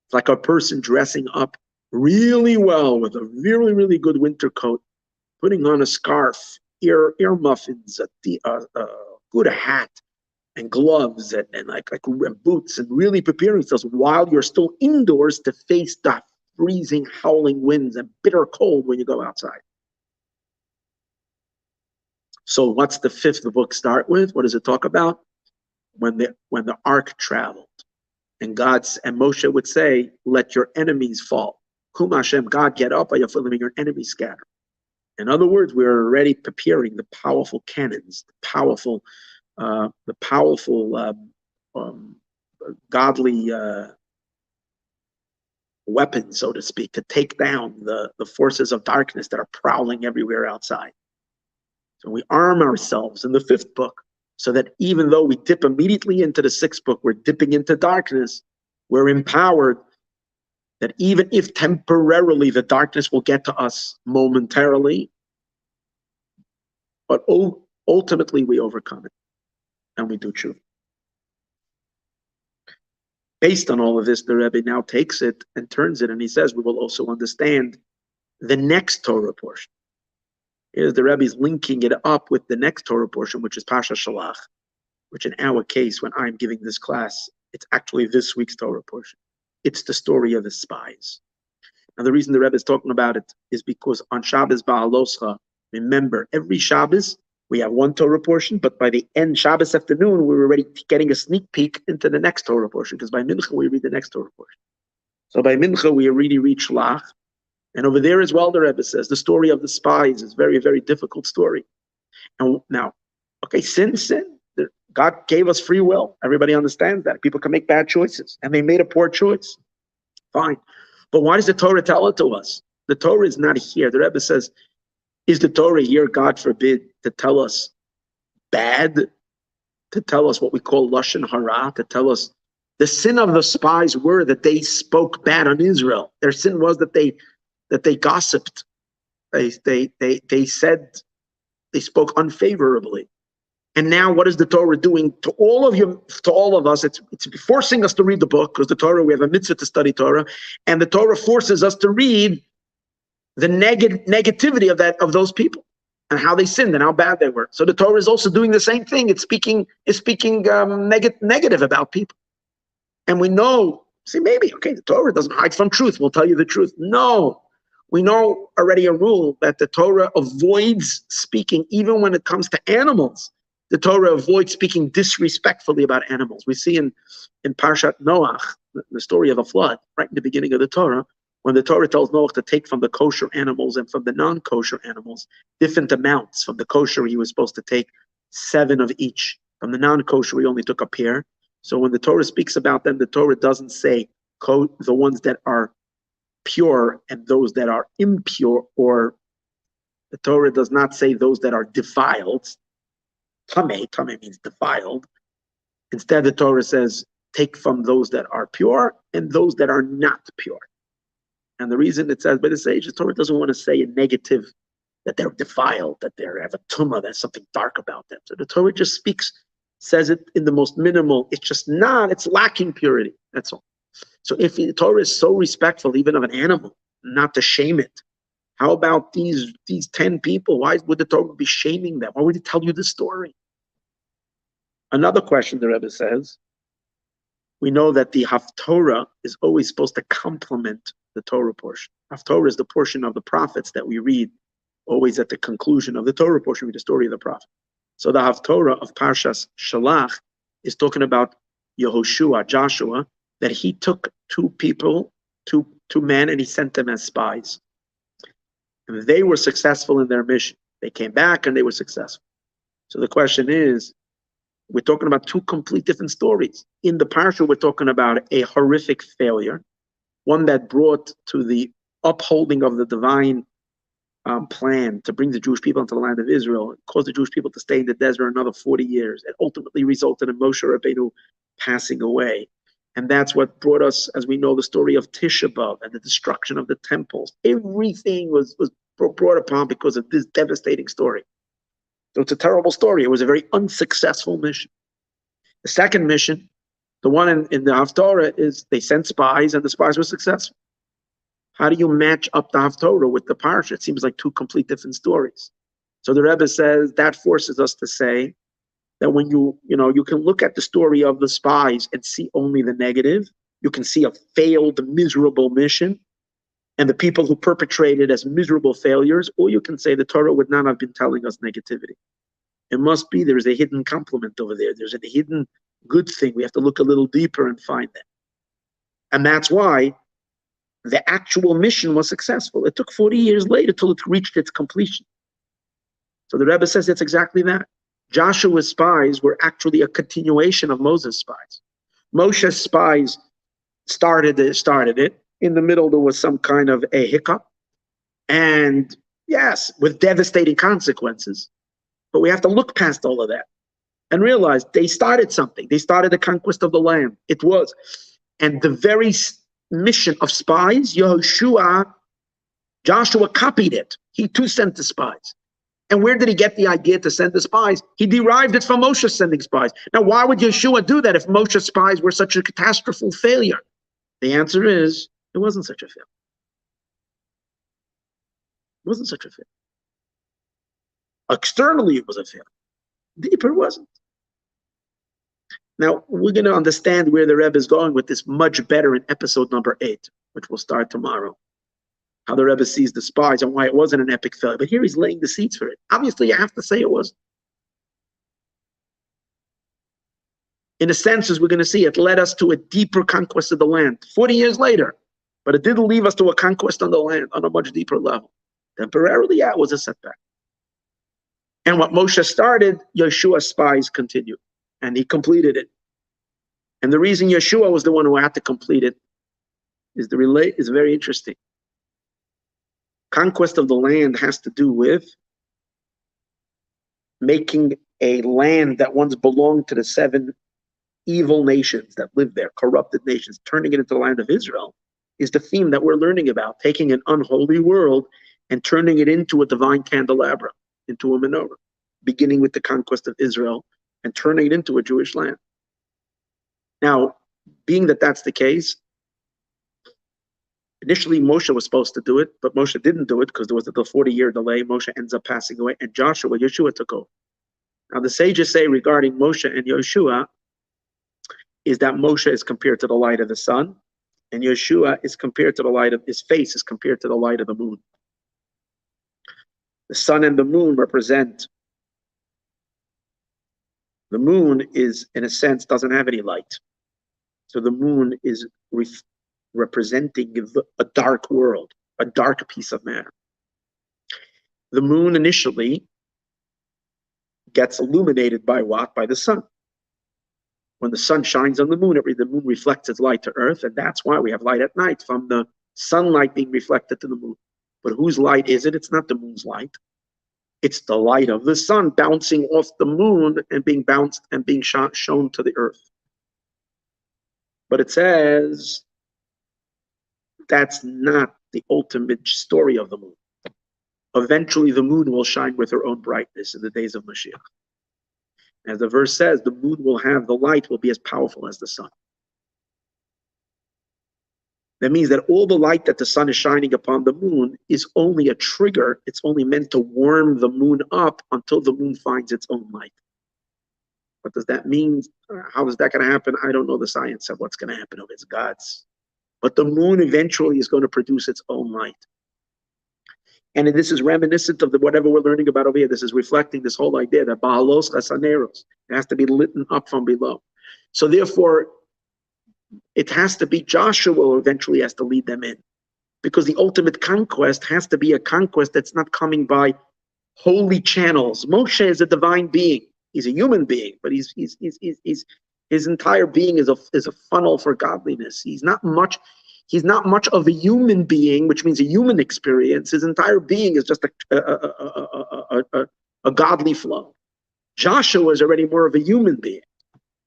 It's like a person dressing up really well with a really, really good winter coat, putting on a scarf, ear muffins, a good hat, and gloves, and boots, and really preparing themselves while you're still indoors to face the freezing, howling winds and bitter cold when you go outside. So what's the 5th book start with? What does it talk about? when the ark traveled, and Moshe would say, "Let your enemies fall." Kum Hashem, God, get up, your enemies scatter. In other words, we're already preparing the powerful cannons, the powerful godly weapons, so to speak, to take down the forces of darkness that are prowling everywhere outside. So we arm ourselves in the fifth book so that even though we dip immediately into the sixth book, we're dipping into darkness, we're empowered that even if temporarily the darkness will get to us momentarily, but ultimately we overcome it and we do tshuva. Based on all of this, the Rebbe now takes it and turns it, and he says we will also understand the next Torah portion. Here's the Rebbe's linking it up with the next Torah portion, which is Pasha Shalach, which in our case, when I'm giving this class, it's actually this week's Torah portion. It's the story of the spies. Now, the reason the Rebbe is talking about it is because on Shabbos Beha'aloscha, remember, every Shabbos, we have one Torah portion, but by the end, Shabbos afternoon, we're already getting a sneak peek into the next Torah portion, because by Mincha, we read the next Torah portion. So by Mincha, we already read Shlach. And over there as well, the Rebbe says, the story of the spies is a very, very difficult story. And now, okay, sin. God gave us free will. Everybody understands that. People can make bad choices, and they made a poor choice. Fine. But why does the Torah tell it to us? The Torah is not here. The Rebbe says, is the Torah here, God forbid, to tell us bad, to tell us what we call Lashon Hara, to tell us the sin of the spies were that they spoke bad on Israel. Their sin was that they gossiped. They said, they spoke unfavorably. And now what is the Torah doing to all of you, to all of us? It's forcing us to read the book, because the Torah, we have a mitzvah to study Torah, and the Torah forces us to read the negativity of those people and how they sinned and how bad they were. So the Torah is also doing the same thing. It's speaking negative about people. And we know, maybe, okay, the Torah doesn't hide from truth. We'll tell you the truth. No, we know already a rule that the Torah avoids speaking, even when it comes to animals. The Torah avoids speaking disrespectfully about animals. We see in Parshat Noach, the story of a flood, right in the beginning of the Torah, when the Torah tells Noach to take from the kosher animals and from the non-kosher animals different amounts. From the kosher, he was supposed to take 7 of each. From the non-kosher, he only took a pair. So when the Torah speaks about them, the Torah doesn't say the ones that are pure and those that are impure, or the Torah does not say those that are defiled. Tameh means defiled. Instead, the Torah says, take from those that are pure and those that are not pure. And the reason it says by the sages, the Torah doesn't want to say a negative, that they're defiled, that they have a tumah, there's something dark about them. So the Torah just says it in the most minimal, it's lacking purity, that's all. So if the Torah is so respectful even of an animal, not to shame it, how about these 10 people? Why would the Torah be shaming them? Why would it tell you this story? Another question the Rebbe says, we know that the Haftorah is always supposed to complement the Torah portion. Haftorah is the portion of the prophets that we read always at the conclusion of the Torah portion, with the story of the prophet. So the Haftorah of Parshas Shalach is talking about Yehoshua, Joshua, that he took 2 people, two men, and he sent them as spies. And they were successful in their mission. They came back and they were successful. So the question is, we're talking about 2 complete different stories. In the parsha, we're talking about a horrific failure, one that brought to the upholding of the divine plan to bring the Jewish people into the land of Israel, and cause the Jewish people to stay in the desert another 40 years, and ultimately resulted in Moshe Rabbeinu passing away. And that's what brought us, as we know, the story of Tisha B'Av and the destruction of the temples. Everything was brought upon because of this devastating story. So it's a terrible story. It was a very unsuccessful mission. The second mission, the one in the Haftorah, is they sent spies and the spies were successful. How do you match up the Haftorah with the parsha? It seems like 2 complete different stories. So the Rebbe says that forces us to say that when you can look at the story of the spies and see only the negative. You can see a failed, miserable mission and the people who perpetrated as miserable failures, or you can say the Torah would not have been telling us negativity. It must be there is a hidden complement over there. There's a hidden good thing. We have to look a little deeper and find that. And that's why the actual mission was successful. It took 40 years later till it reached its completion. So the Rebbe says it's exactly that. Joshua's spies were actually a continuation of Moses' spies. Moshe's spies started it. In the middle, there was some kind of a hiccup. And yes, with devastating consequences. But we have to look past all of that and realize they started something. They started the conquest of the land. It was. And the very mission of spies, Joshua copied it. He too sent the spies. And where did he get the idea to send the spies? He derived it from Moshe sending spies. Now, why would Yeshua do that if Moshe's spies were such a catastrophic failure? The answer is, it wasn't such a failure. It wasn't such a failure. Externally, it was a failure. Deeper, it wasn't. Now, we're going to understand where the Rebbe is going with this much better in episode number 8, which will start tomorrow. How the Rebbe sees the spies and why it wasn't an epic failure. But here he's laying the seeds for it. Obviously, you have to say it was. In a sense, as we're going to see, it led us to a deeper conquest of the land 40 years later. But it didn't leave us to a conquest on the land on a much deeper level. Temporarily, yeah, it was a setback. And what Moshe started, Yeshua's spies continued. And he completed it. And the reason Yeshua was the one who had to complete it is very interesting. Conquest of the land has to do with making a land that once belonged to the 7 evil nations that lived there, corrupted nations, turning it into the land of Israel, is the theme that we're learning about, taking an unholy world and turning it into a divine candelabra, into a menorah, beginning with the conquest of Israel and turning it into a Jewish land. Now, being that that's the case, initially Moshe was supposed to do it, but Moshe didn't do it because there was a 40-year delay. Moshe ends up passing away, and Yeshua took over. Now, the sages say regarding Moshe and Yeshua is that Moshe is compared to the light of the sun, and Yeshua is compared to the light of his face, is compared to the light of the moon. The sun and the moon represent. The moon is, in a sense, doesn't have any light. So the moon is representing a dark world, a dark piece of matter. The moon initially gets illuminated by what? By the sun. When the sun shines on the moon reflects its light to earth, and that's why we have light at night, from the sunlight being reflected to the moon. But whose light is it? It's not the moon's light. It's the light of the sun bouncing off the moon and being bounced and being shown to the earth. But it says that's not the ultimate story of the moon. Eventually, the moon will shine with her own brightness in the days of Mashiach. As the verse says, the moon will have, the light will be as powerful as the sun. That means that all the light that the sun is shining upon the moon is only a trigger. It's only meant to warm the moon up until the moon finds its own light. What does that mean? How is that going to happen? I don't know the science of what's going to happen. It's God's. But the moon eventually is going to produce its own light. And this is reminiscent of whatever we're learning about over here. This is reflecting this whole idea that Beha'aloscha, it has to be lit up from below. So therefore, it has to be Joshua who eventually has to lead them in. Because the ultimate conquest has to be a conquest that's not coming by holy channels. Moshe is a divine being. He's a human being, but his entire being is a funnel for godliness. He's not much of a human being, which means a human experience. His entire being is just a godly flow. Joshua is already more of a human being.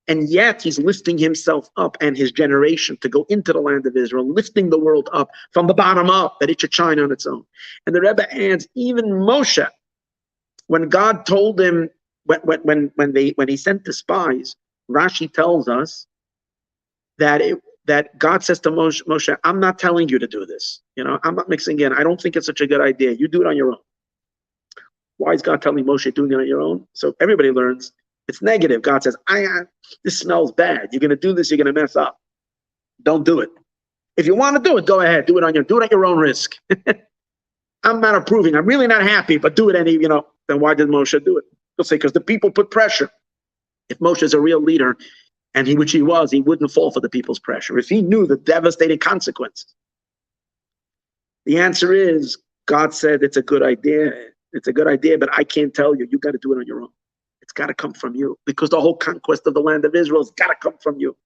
And yet he's lifting himself up and his generation to go into the land of Israel, lifting the world up from the bottom up, that it should shine on its own. And the Rebbe adds, even Moshe, when God told him, when he sent the spies, Rashi tells us that God says to Moshe, I'm not telling you to do this. I'm not mixing in. I don't think it's such a good idea. You do it on your own. Why is God telling Moshe doing it on your own? So everybody learns it's negative. God says, this smells bad. You're going to do this. You're going to mess up. Don't do it. If you want to do it, go ahead. Do it at your own risk. I'm not approving. I'm really not happy, but do it then why did Moshe do it? He'll say, because the people put pressure. If Moshe is a real leader, and which he was, he wouldn't fall for the people's pressure. If he knew the devastating consequences, the answer is God said it's a good idea. It's a good idea, but I can't tell you. You got to do it on your own. It's got to come from you, because the whole conquest of the land of Israel has got to come from you.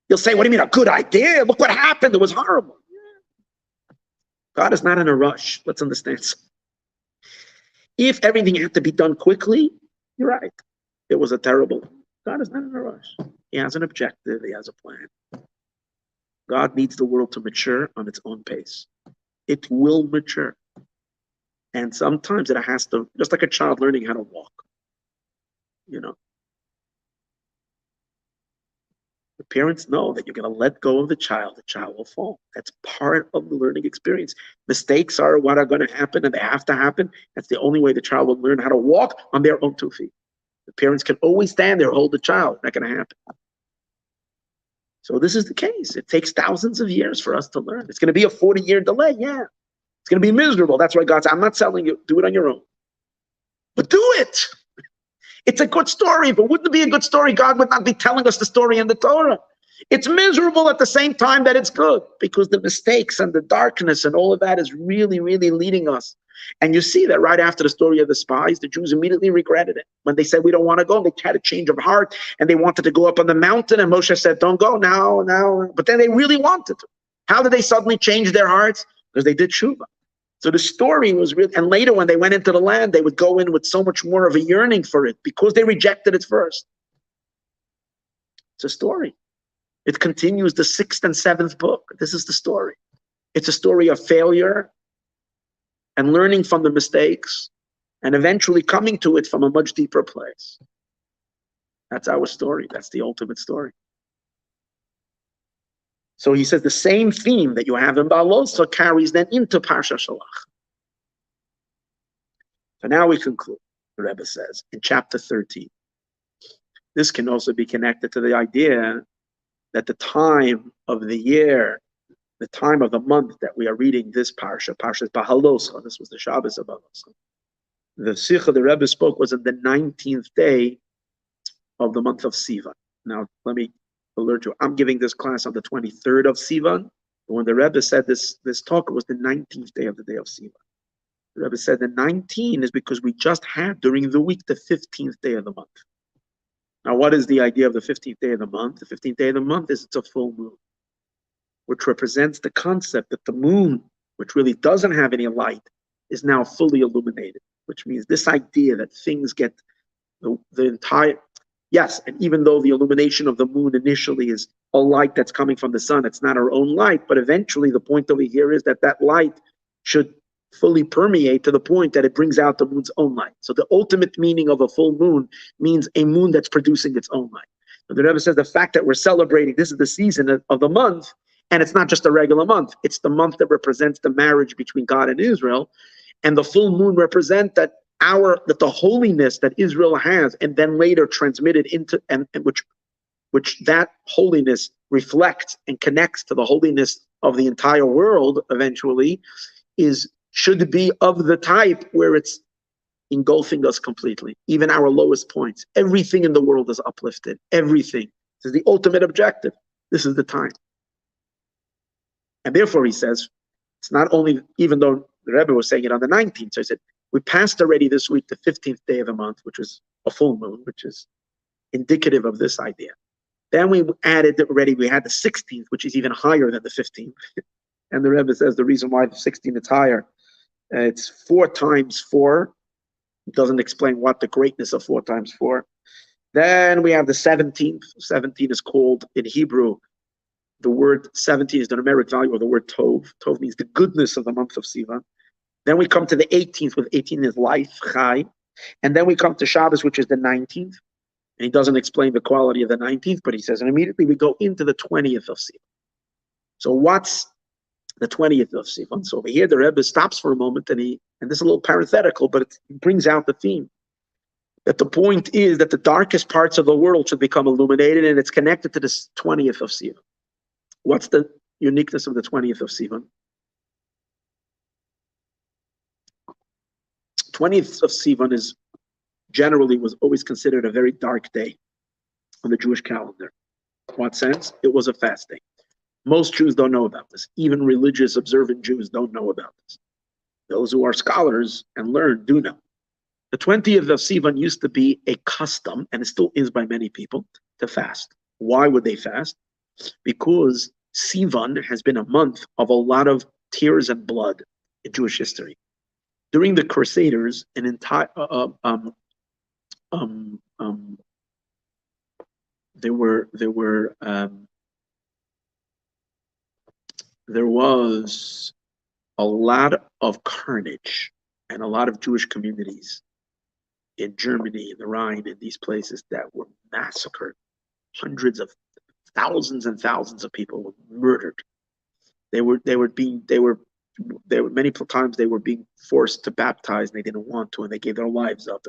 You'll say, what do you mean, a good idea? Look what happened. It was horrible. God is not in a rush. Let's understand. If everything had to be done quickly, you're right. It was a terrible. God is not in a rush. He has an objective. He has a plan. God needs the world to mature on its own pace. It will mature. And sometimes it has to, just like a child learning how to walk. You know, the parents know that you're going to let go of the child will fall. That's part of the learning experience. Mistakes are what are going to happen, and they have to happen. That's the only way the child will learn how to walk on their own 2 feet. The parents can always stand there, hold the child. Not going to happen. So this is the case. It takes thousands of years for us to learn. It's going to be a 40-year delay. Yeah. It's going to be miserable. That's why God said, I'm not telling you, do it on your own. But do it. It's a good story, but wouldn't it be a good story? God would not be telling us the story in the Torah. It's miserable at the same time that it's good, because the mistakes and the darkness and all of that is really, really leading us. And you see that right after the story of the spies, the Jews immediately regretted it. When they said, we don't want to go, they had a change of heart, and they wanted to go up on the mountain, and Moshe said, don't go now. But then they really wanted to. How did they suddenly change their hearts? Because they did tshuva. So the story was real. And later when they went into the land, they would go in with so much more of a yearning for it, because they rejected it first. It's a story. It continues the 6th and 7th book. This is the story. It's a story of failure and learning from the mistakes, and eventually coming to it from a much deeper place. That's our story. That's the ultimate story. So he says the same theme that you have in Beha'aloscha carries then into Parsha Shalach. So now we conclude, the Rebbe says, in chapter 13. This can also be connected to the idea that the time of the year, the time of the month that we are reading this Parsha, Parsha's Beha'aloscha, this was the Shabbos of Beha'aloscha. The Sikha the Rebbe spoke was on the 19th day of the month of Sivan. Now, let me alert you, I'm giving this class on the 23rd of Sivan. When the Rebbe said this talk, it was the 19th day of the day of Sivan. The Rebbe said the 19 is because we just had during the week the 15th day of the month. Now, what is the idea of the 15th day of the month? The 15th day of the month is it's a full moon, which represents the concept that the moon, which really doesn't have any light, is now fully illuminated, which means this idea that things get the entire, yes, and even though the illumination of the moon initially is a light that's coming from the sun, it's not our own light, but eventually the point over here is that that light should fully permeate to the point that it brings out the moon's own light. So the ultimate meaning of a full moon means a moon that's producing its own light. So the Rebbe says the fact that we're celebrating, this is the season of the month, and it's not just a regular month, it's the month that represents the marriage between God and Israel, and the full moon represents that the holiness that Israel has, and then later transmitted into, and which that holiness reflects and connects to the holiness of the entire world eventually, should be of the type where it's engulfing us completely, even our lowest points. Everything in the world is uplifted. Everything. This is the ultimate objective. This is the time. And therefore, he says, it's not only, even though the Rebbe was saying it on the 19th, so he said, we passed already this week the 15th day of the month, which was a full moon, which is indicative of this idea. Then we added already, we had the 16th, which is even higher than the 15th. And the Rebbe says the reason why the 16th is higher, it's 4 times 4. It doesn't explain what the greatness of 4 times 4. Then we have the 17th. 17 is called, in Hebrew, the word 17 is the numeric value of the word Tov. Tov means the goodness of the month of Sivan. Then we come to the 18th, with 18 is life, Chai. And then we come to Shabbos, which is the 19th. And he doesn't explain the quality of the 19th, but he says, and immediately we go into the 20th of Sivan. So what's the 20th of Sivan? So over here, the Rebbe stops for a moment, and this is a little parenthetical, but it brings out the theme. That the point is that the darkest parts of the world should become illuminated, and it's connected to this 20th of Sivan. What's the uniqueness of the 20th of Sivan? 20th of Sivan was always considered a very dark day. on the Jewish calendar. In what sense? It was a fast day. Most Jews don't know about this. Even religious, observant Jews don't know about this. Those who are scholars and learn do know. The 20th of Sivan used to be a custom, and it still is by many people, to fast. Why would they fast? Because Sivan has been a month of a lot of tears and blood in Jewish history. During the Crusaders, an entire there was a lot of carnage and a lot of Jewish communities in Germany, in the Rhine, in these places that were massacred. Hundreds of thousands and thousands of people were murdered. Many times they were being forced to baptize and they didn't want to, and they gave their lives up.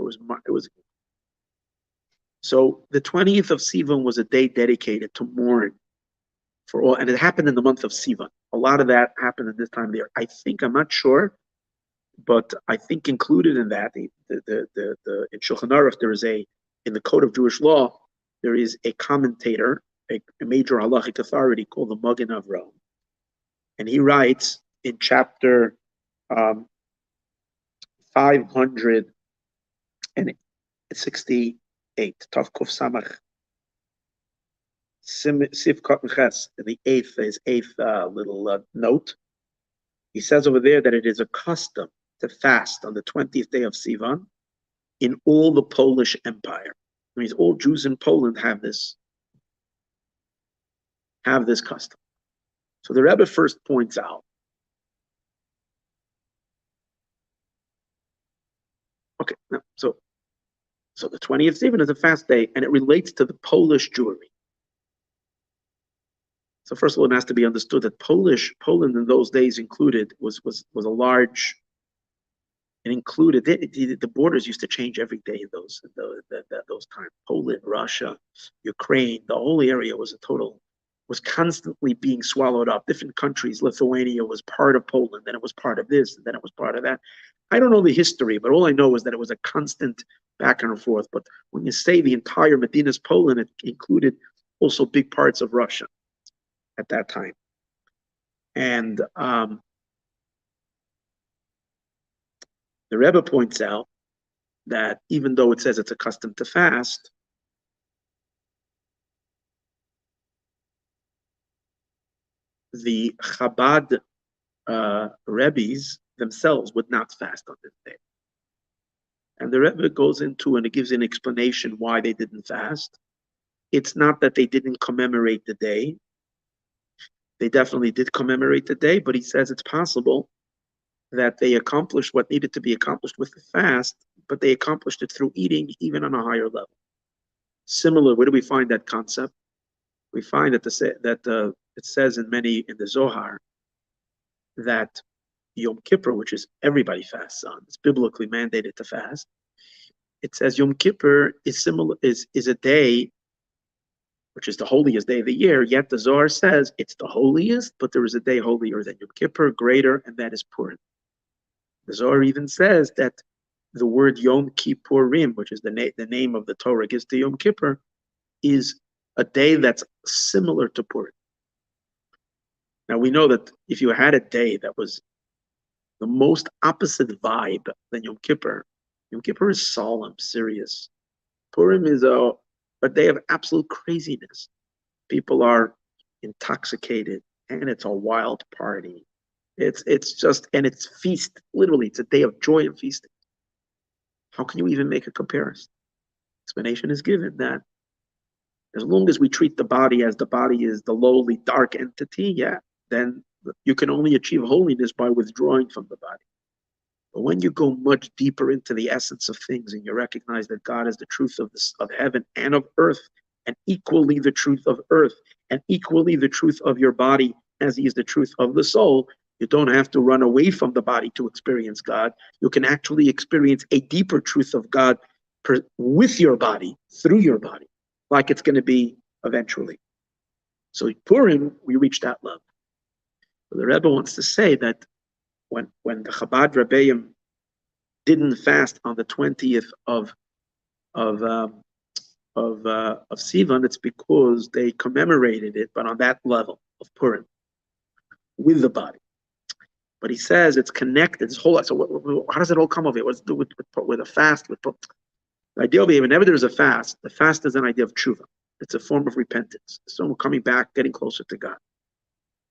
So the 20th of Sivan was a day dedicated to mourn for all, and it happened in the month of Sivan. A lot of that happened at this time of the year. I'm not sure, but I think included in that, in Shulchan Aruch, in the Code of Jewish Law, there is a commentator, a major halachic authority called the Magen Avraham, and he writes in chapter 568, Tav Kuf Samach, Sif Kot Ches, in the eighth little note. He says over there that it is a custom to fast on the 20th day of Sivan in all the Polish Empire. It means all Jews in Poland have this custom. So the Rebbe first points out, okay, so the 20th Sivan is a fast day, and it relates to the Polish Jewry. So first of all, it has to be understood that Poland in those days was a large. It included the borders used to change every day in those times. Poland, Russia, Ukraine, the whole area was constantly being swallowed up. Different countries. Lithuania was part of Poland, then it was part of this, and then it was part of that. I don't know the history, but all I know is that it was a constant back and forth. But when you say the entire Medina's Poland, it included also big parts of Russia at that time. And the Rebbe points out that even though it says it's a custom to fast, the Chabad Rebbes themselves would not fast on this day. And the Rebbe goes into and it gives an explanation why they didn't fast. It's not that they didn't commemorate the day. They definitely did commemorate the day, but he says it's possible that they accomplished what needed to be accomplished with the fast, but they accomplished it through eating even on a higher level. Similar, where do we find that concept? We find that it says in the Zohar that Yom Kippur, which is everybody fasts on, it's biblically mandated to fast. It says Yom Kippur is a day which is the holiest day of the year, yet the Zohar says it's the holiest, but there is a day holier than Yom Kippur, greater, and that is Purim. The Zohar even says that the word Yom Kippurim, which is the name of the Torah gives to Yom Kippur, is a day that's similar to Purim. Now we know that if you had a day that was the most opposite vibe than Yom Kippur is solemn, serious. Purim is a day of absolute craziness. People are intoxicated, and it's a wild party. It's just, and it's feast. Literally, it's a day of joy and feasting. How can you even make a comparison? Explanation is given that as long as we treat the body as the body is the lowly, dark entity, then you can only achieve holiness by withdrawing from the body. But when you go much deeper into the essence of things and you recognize that God is the truth of heaven and of earth, and equally the truth of earth, and equally the truth of your body as he is the truth of the soul, you don't have to run away from the body to experience God. You can actually experience a deeper truth of God with your body, through your body, like it's going to be eventually. So Purim, we reach that level. But the Rebbe wants to say that when the Chabad Rebbeim didn't fast on the 20th of of Sivan, it's because they commemorated it, but on that level of Purim, with the body. But he says it's connected. This whole so how does it all come of it? What's to do with a fast? The idea of it, whenever there's a fast, the fast is an idea of tshuva. It's a form of repentance. Someone coming back, getting closer to God.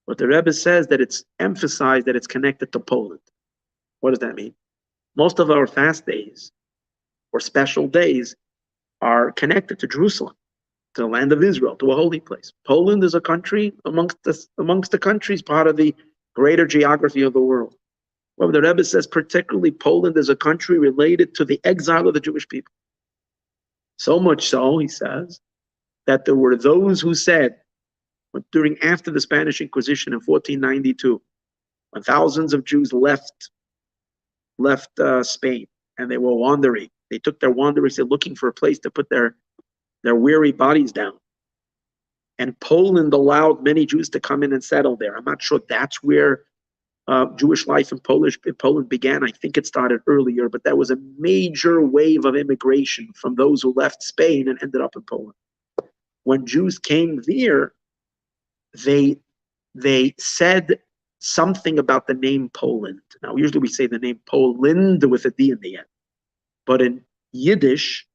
But the Rebbe says that it's emphasized that it's connected to Poland. What does that mean? Most of our fast days or special days are connected to Jerusalem, to the land of Israel, to a holy place. Poland is a country amongst the countries, part of the greater geography of the world. Well, the Rebbe says particularly Poland is a country related to the exile of the Jewish people. So much so, he says, that there were those who said, after the Spanish Inquisition in 1492, when thousands of Jews left Spain and they were wandering, they took their wanderings, they're looking for a place to put their weary bodies down. And Poland allowed many Jews to come in and settle there. I'm not sure that's where Jewish life in Poland began. I think it started earlier, but that was a major wave of immigration from those who left Spain and ended up in Poland. When Jews came there, they said something about the name Poland. Now, usually we say the name Poland with a D in the end. But in Yiddish,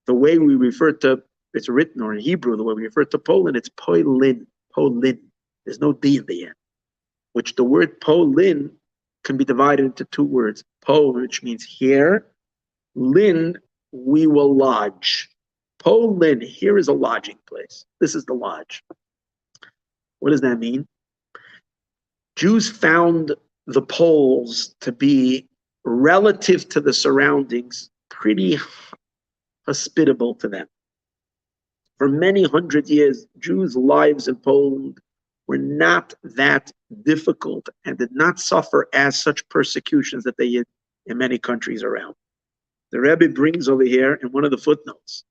the way we refer to it's written, or in Hebrew, the way we refer to Poland, it's Polin. Polin. There's no D in the end. Which the word Polin can be divided into two words. Po, which means here. Lin, we will lodge. Polin, here is a lodging place. This is the lodge. What does that mean? Jews found the Poles to be, relative to the surroundings, pretty hospitable to them. For many hundred years, Jews' lives in Poland were not that difficult and did not suffer as such persecutions that they did in many countries around. The Rebbe brings over here in one of the footnotes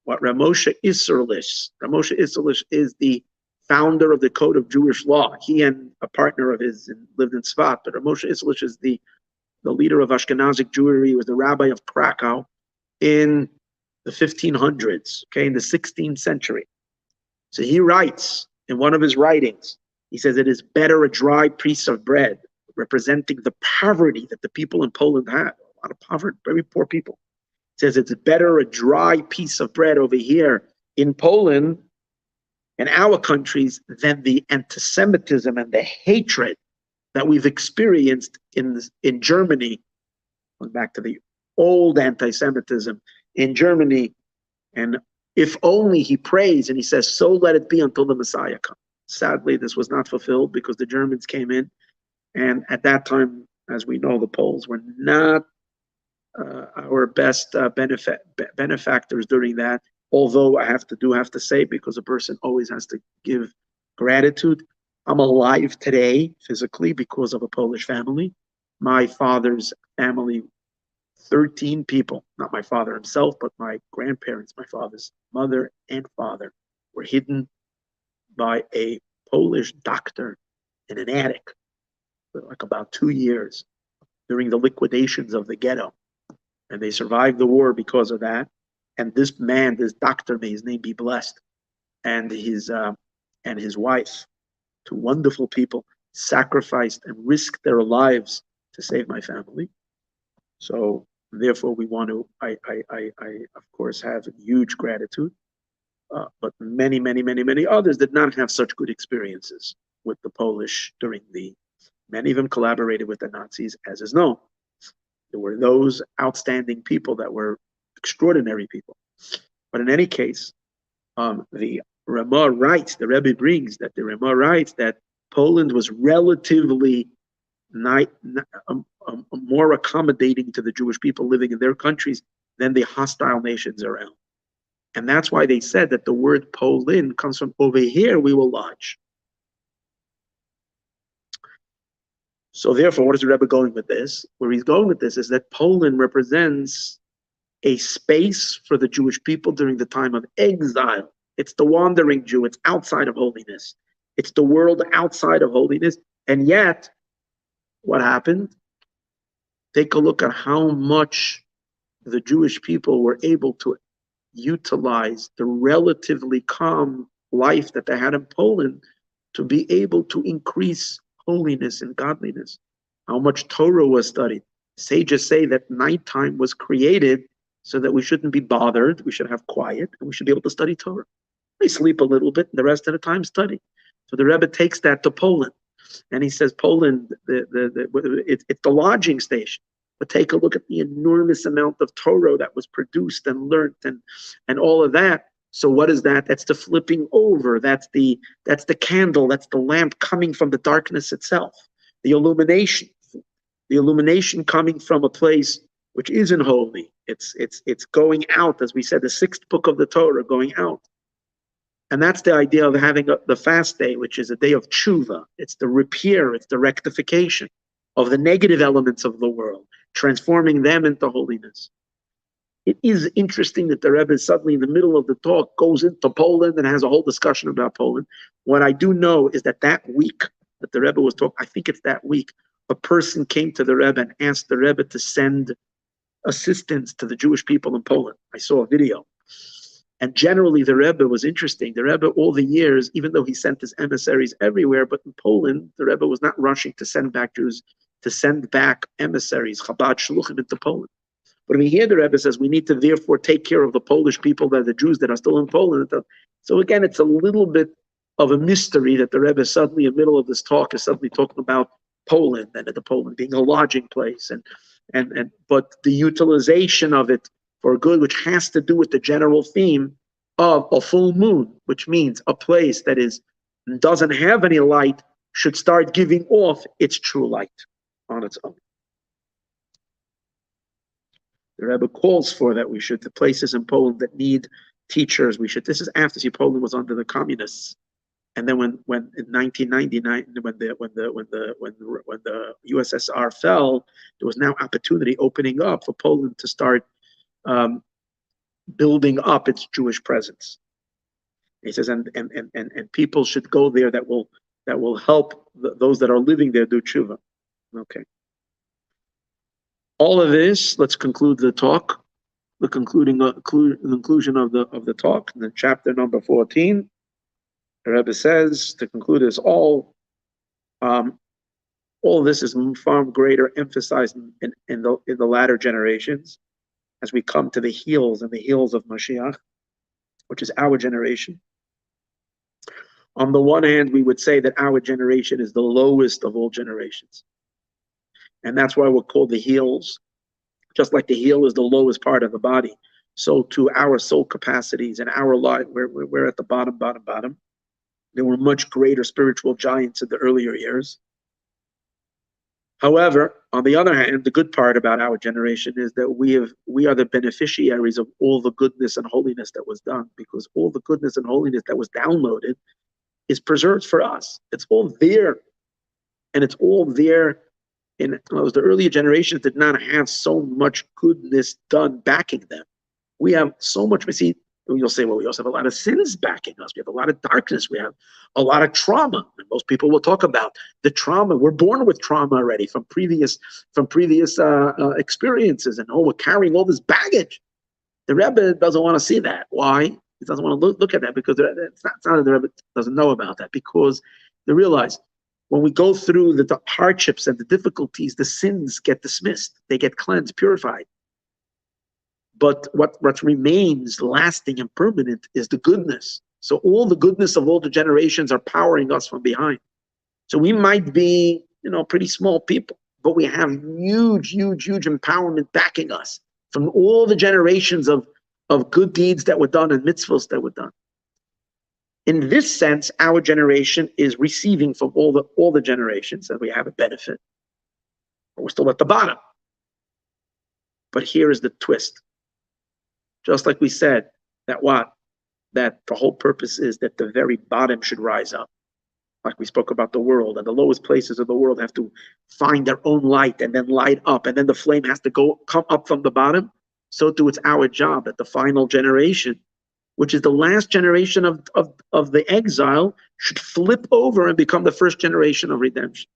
what Ramosha Isserlich is the founder of the Code of Jewish Law. He and a partner of his lived in Tzfat, but Ramosha Isserlich is the leader of Ashkenazic Jewry. He was the rabbi of Krakow in the 1500s, in the 16th century. So he writes in one of his writings, he says, it is better a dry piece of bread, representing the poverty that the people in Poland had. A lot of poverty, very poor people. He says it's better a dry piece of bread over here in Poland, in our countries, than the anti-Semitism and the hatred that we've experienced in Germany, going back to the old anti-Semitism in Germany. And if only, he prays and he says, so let it be until the Messiah comes. Sadly, this was not fulfilled because the Germans came in, and at that time, as we know, the Poles were not our best benefactors during that. Although I have to say, because a person always has to give gratitude, I'm alive today physically because of a Polish family. My father's family, 13 people, not my father himself, but my grandparents, my father's mother and father, were hidden by a Polish doctor in an attic for like about 2 years during the liquidations of the ghetto. And they survived the war because of that. And this man, this doctor, may his name be blessed, and his wife, two wonderful people, sacrificed and risked their lives to save my family. So therefore, we want to, I of course have huge gratitude, but many others did not have such good experiences with the Polish many of them collaborated with the Nazis, as is known. There were those outstanding people that were extraordinary people. But in any case, the Ramah writes, the Rebbe brings that the Ramah writes that Poland was relatively more accommodating to the Jewish people living in their countries than the hostile nations around. And that's why they said that the word Polin comes from over here we will lodge. So therefore, what is the Rebbe going with this? Where he's going with this is that Poland represents a space for the Jewish people during the time of exile. It's the wandering Jew. It's outside of holiness. It's the world outside of holiness. And yet, what happened? Take a look at how much the Jewish people were able to utilize the relatively calm life that they had in Poland to be able to increase holiness and godliness. How much Torah was studied. Sages say that nighttime was created so that we shouldn't be bothered, we should have quiet, and we should be able to study Torah. They sleep a little bit, and the rest of the time study. So the Rebbe takes that to Poland, and he says, Poland, it's the lodging station. But take a look at the enormous amount of Torah that was produced and learned and all of that. So what is that? That's the flipping over. That's the candle. That's the lamp coming from the darkness itself. The illumination. The illumination coming from a place which isn't holy. It's going out, as we said, the sixth book of the Torah going out. And that's the idea of having the fast day, which is a day of tshuva. It's the repair, it's the rectification of the negative elements of the world, transforming them into holiness. It is interesting that the Rebbe suddenly in the middle of the talk goes into Poland and has a whole discussion about Poland. What I do know is that week that the Rebbe was talking, I think it's that week, a person came to the Rebbe and asked the Rebbe to send assistance to the Jewish people in Poland. I saw a video. And generally the Rebbe was interesting. The Rebbe all the years, even though he sent his emissaries everywhere, but in Poland, the Rebbe was not rushing to send back Jews, to send back emissaries, Chabad Shluchim into Poland. But we hear the Rebbe says we need to therefore take care of the Polish people, that the Jews that are still in Poland. So again, it's a little bit of a mystery that the Rebbe suddenly in the middle of this talk is suddenly talking about Poland and the Poland being a lodging place but the utilization of it for good, which has to do with the general theme of a full moon, which means a place that doesn't have any light should start giving off its true light on its own. The Rebbe calls for that we should, the places in Poland that need teachers, this is after Poland was under the communists. And then when in 1999, when the USSR fell, there was now opportunity opening up for Poland to start building up its Jewish presence. He says, and people should go there that will help those that are living there do tshuva. Okay. All of this, let's conclude the talk. The conclusion of the talk, in the chapter number 14. The Rebbe says to conclude this, all this is far greater emphasized in the latter generations, as we come to the heels of Mashiach, which is our generation. On the one hand, we would say that our generation is the lowest of all generations. And that's why we're called the heels. Just like the heel is the lowest part of the body, so to our soul capacities and our life, we're at the bottom. There were much greater spiritual giants in the earlier years. However, on the other hand, the good part about our generation is that we are the beneficiaries of all the goodness and holiness that was done, because all the goodness and holiness that was downloaded is preserved for us. It's all there, and it's all there. The earlier generations did not have so much goodness done backing them. We have so much. You'll say, well, we also have a lot of sins backing us. We have a lot of darkness. We have a lot of trauma. And most people will talk about the trauma. We're born with trauma already from previous experiences, and we're carrying all this baggage. The Rebbe doesn't want to see that. Why? He doesn't want to look at that, because it's not that the Rebbe doesn't know about that, because they realize when we go through the hardships and the difficulties, the sins get dismissed. They get cleansed, purified. But what remains lasting and permanent is the goodness. So all the goodness of all the generations are powering us from behind. So we might be, pretty small people, but we have huge empowerment backing us from all the generations of good deeds that were done and mitzvahs that were done. In this sense, our generation is receiving from all the generations, that we have a benefit. But we're still at the bottom. But here is the twist. Just like we said, that the whole purpose is that the very bottom should rise up. Like we spoke about the world, and the lowest places of the world have to find their own light and then light up, and then the flame has to come up from the bottom. So too, it's our job that the final generation, which is the last generation of the exile, should flip over and become the first generation of redemption.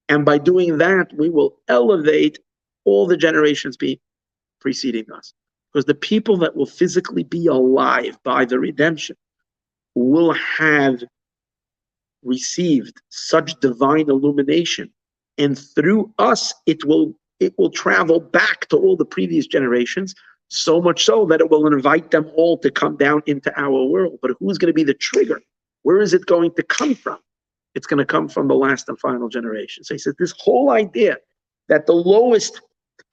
And by doing that, we will elevate all the generations preceding us. Because the people that will physically be alive by the redemption will have received such divine illumination, and through us it will travel back to all the previous generations, so much so that it will invite them all to come down into our world. But who's going to be the trigger? Where is it going to come from? It's going to come from the last and final generation. So he said this whole idea that the lowest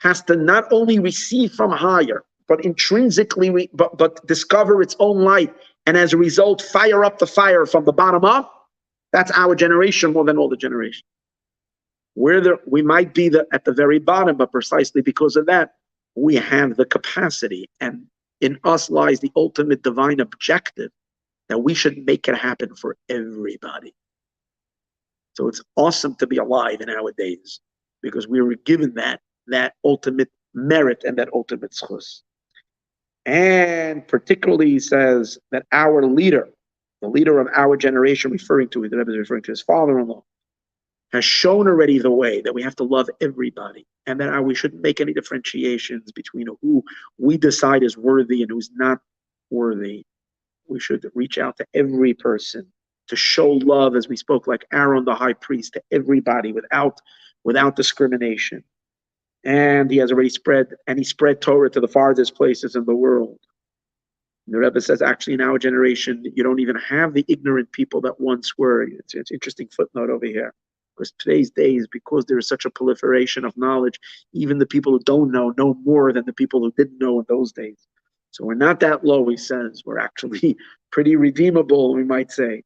has to not only receive from higher, but intrinsically but discover its own light, and as a result fire up the fire from the bottom up. That's our generation more than all the generations. We might be at the very bottom, but precisely because of that, we have the capacity, and in us lies the ultimate divine objective that we should make it happen for everybody. So it's awesome to be alive in our days because we were given that ultimate merit and that ultimate schus. And particularly he says that our leader, the leader of our generation, the Rebbe is referring to his father-in-law, has shown already the way that we have to love everybody, and that we shouldn't make any differentiations between who we decide is worthy and who's not worthy. We should reach out to every person to show love, as we spoke, like Aaron the high priest, to everybody without discrimination. And he has already spread Torah to the farthest places in the world. The Rebbe says, actually, in our generation, you don't even have the ignorant people that once were. It's an interesting footnote over here. Because today's days, because there is such a proliferation of knowledge, even the people who don't know more than the people who didn't know in those days. So we're not that low, he says. We're actually pretty redeemable, we might say.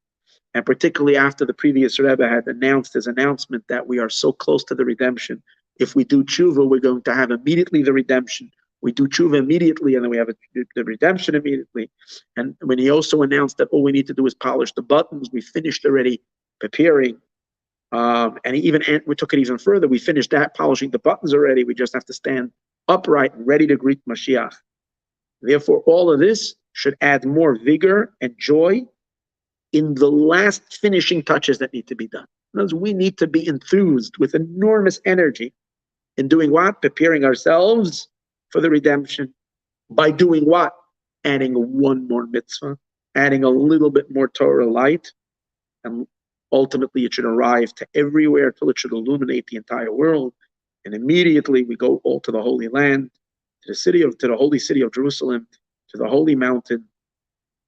And particularly after the previous Rebbe had announced his announcement that we are so close to the redemption. If we do tshuva, we're going to have immediately the redemption. We do tshuva immediately, and then we have the redemption immediately. And when he also announced that all we need to do is polish the buttons, we finished already preparing. And we took it even further. We finished that, polishing the buttons already. We just have to stand upright and ready to greet Mashiach. Therefore, all of this should add more vigor and joy in the last finishing touches that need to be done. In other words, we need to be enthused with enormous energy in doing what? Preparing ourselves for the redemption. By doing what? Adding one more mitzvah, adding a little bit more Torah light, and ultimately it should arrive to everywhere till it should illuminate the entire world. And immediately we go all to the Holy Land, to the holy city of Jerusalem, to the holy mountain,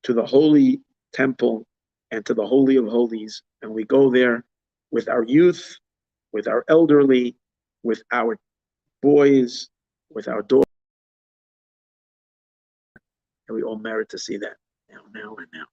to the holy temple, and to the Holy of Holies. And we go there with our youth, with our elderly, with our boys, with our daughters. And we all merit to see that now and now.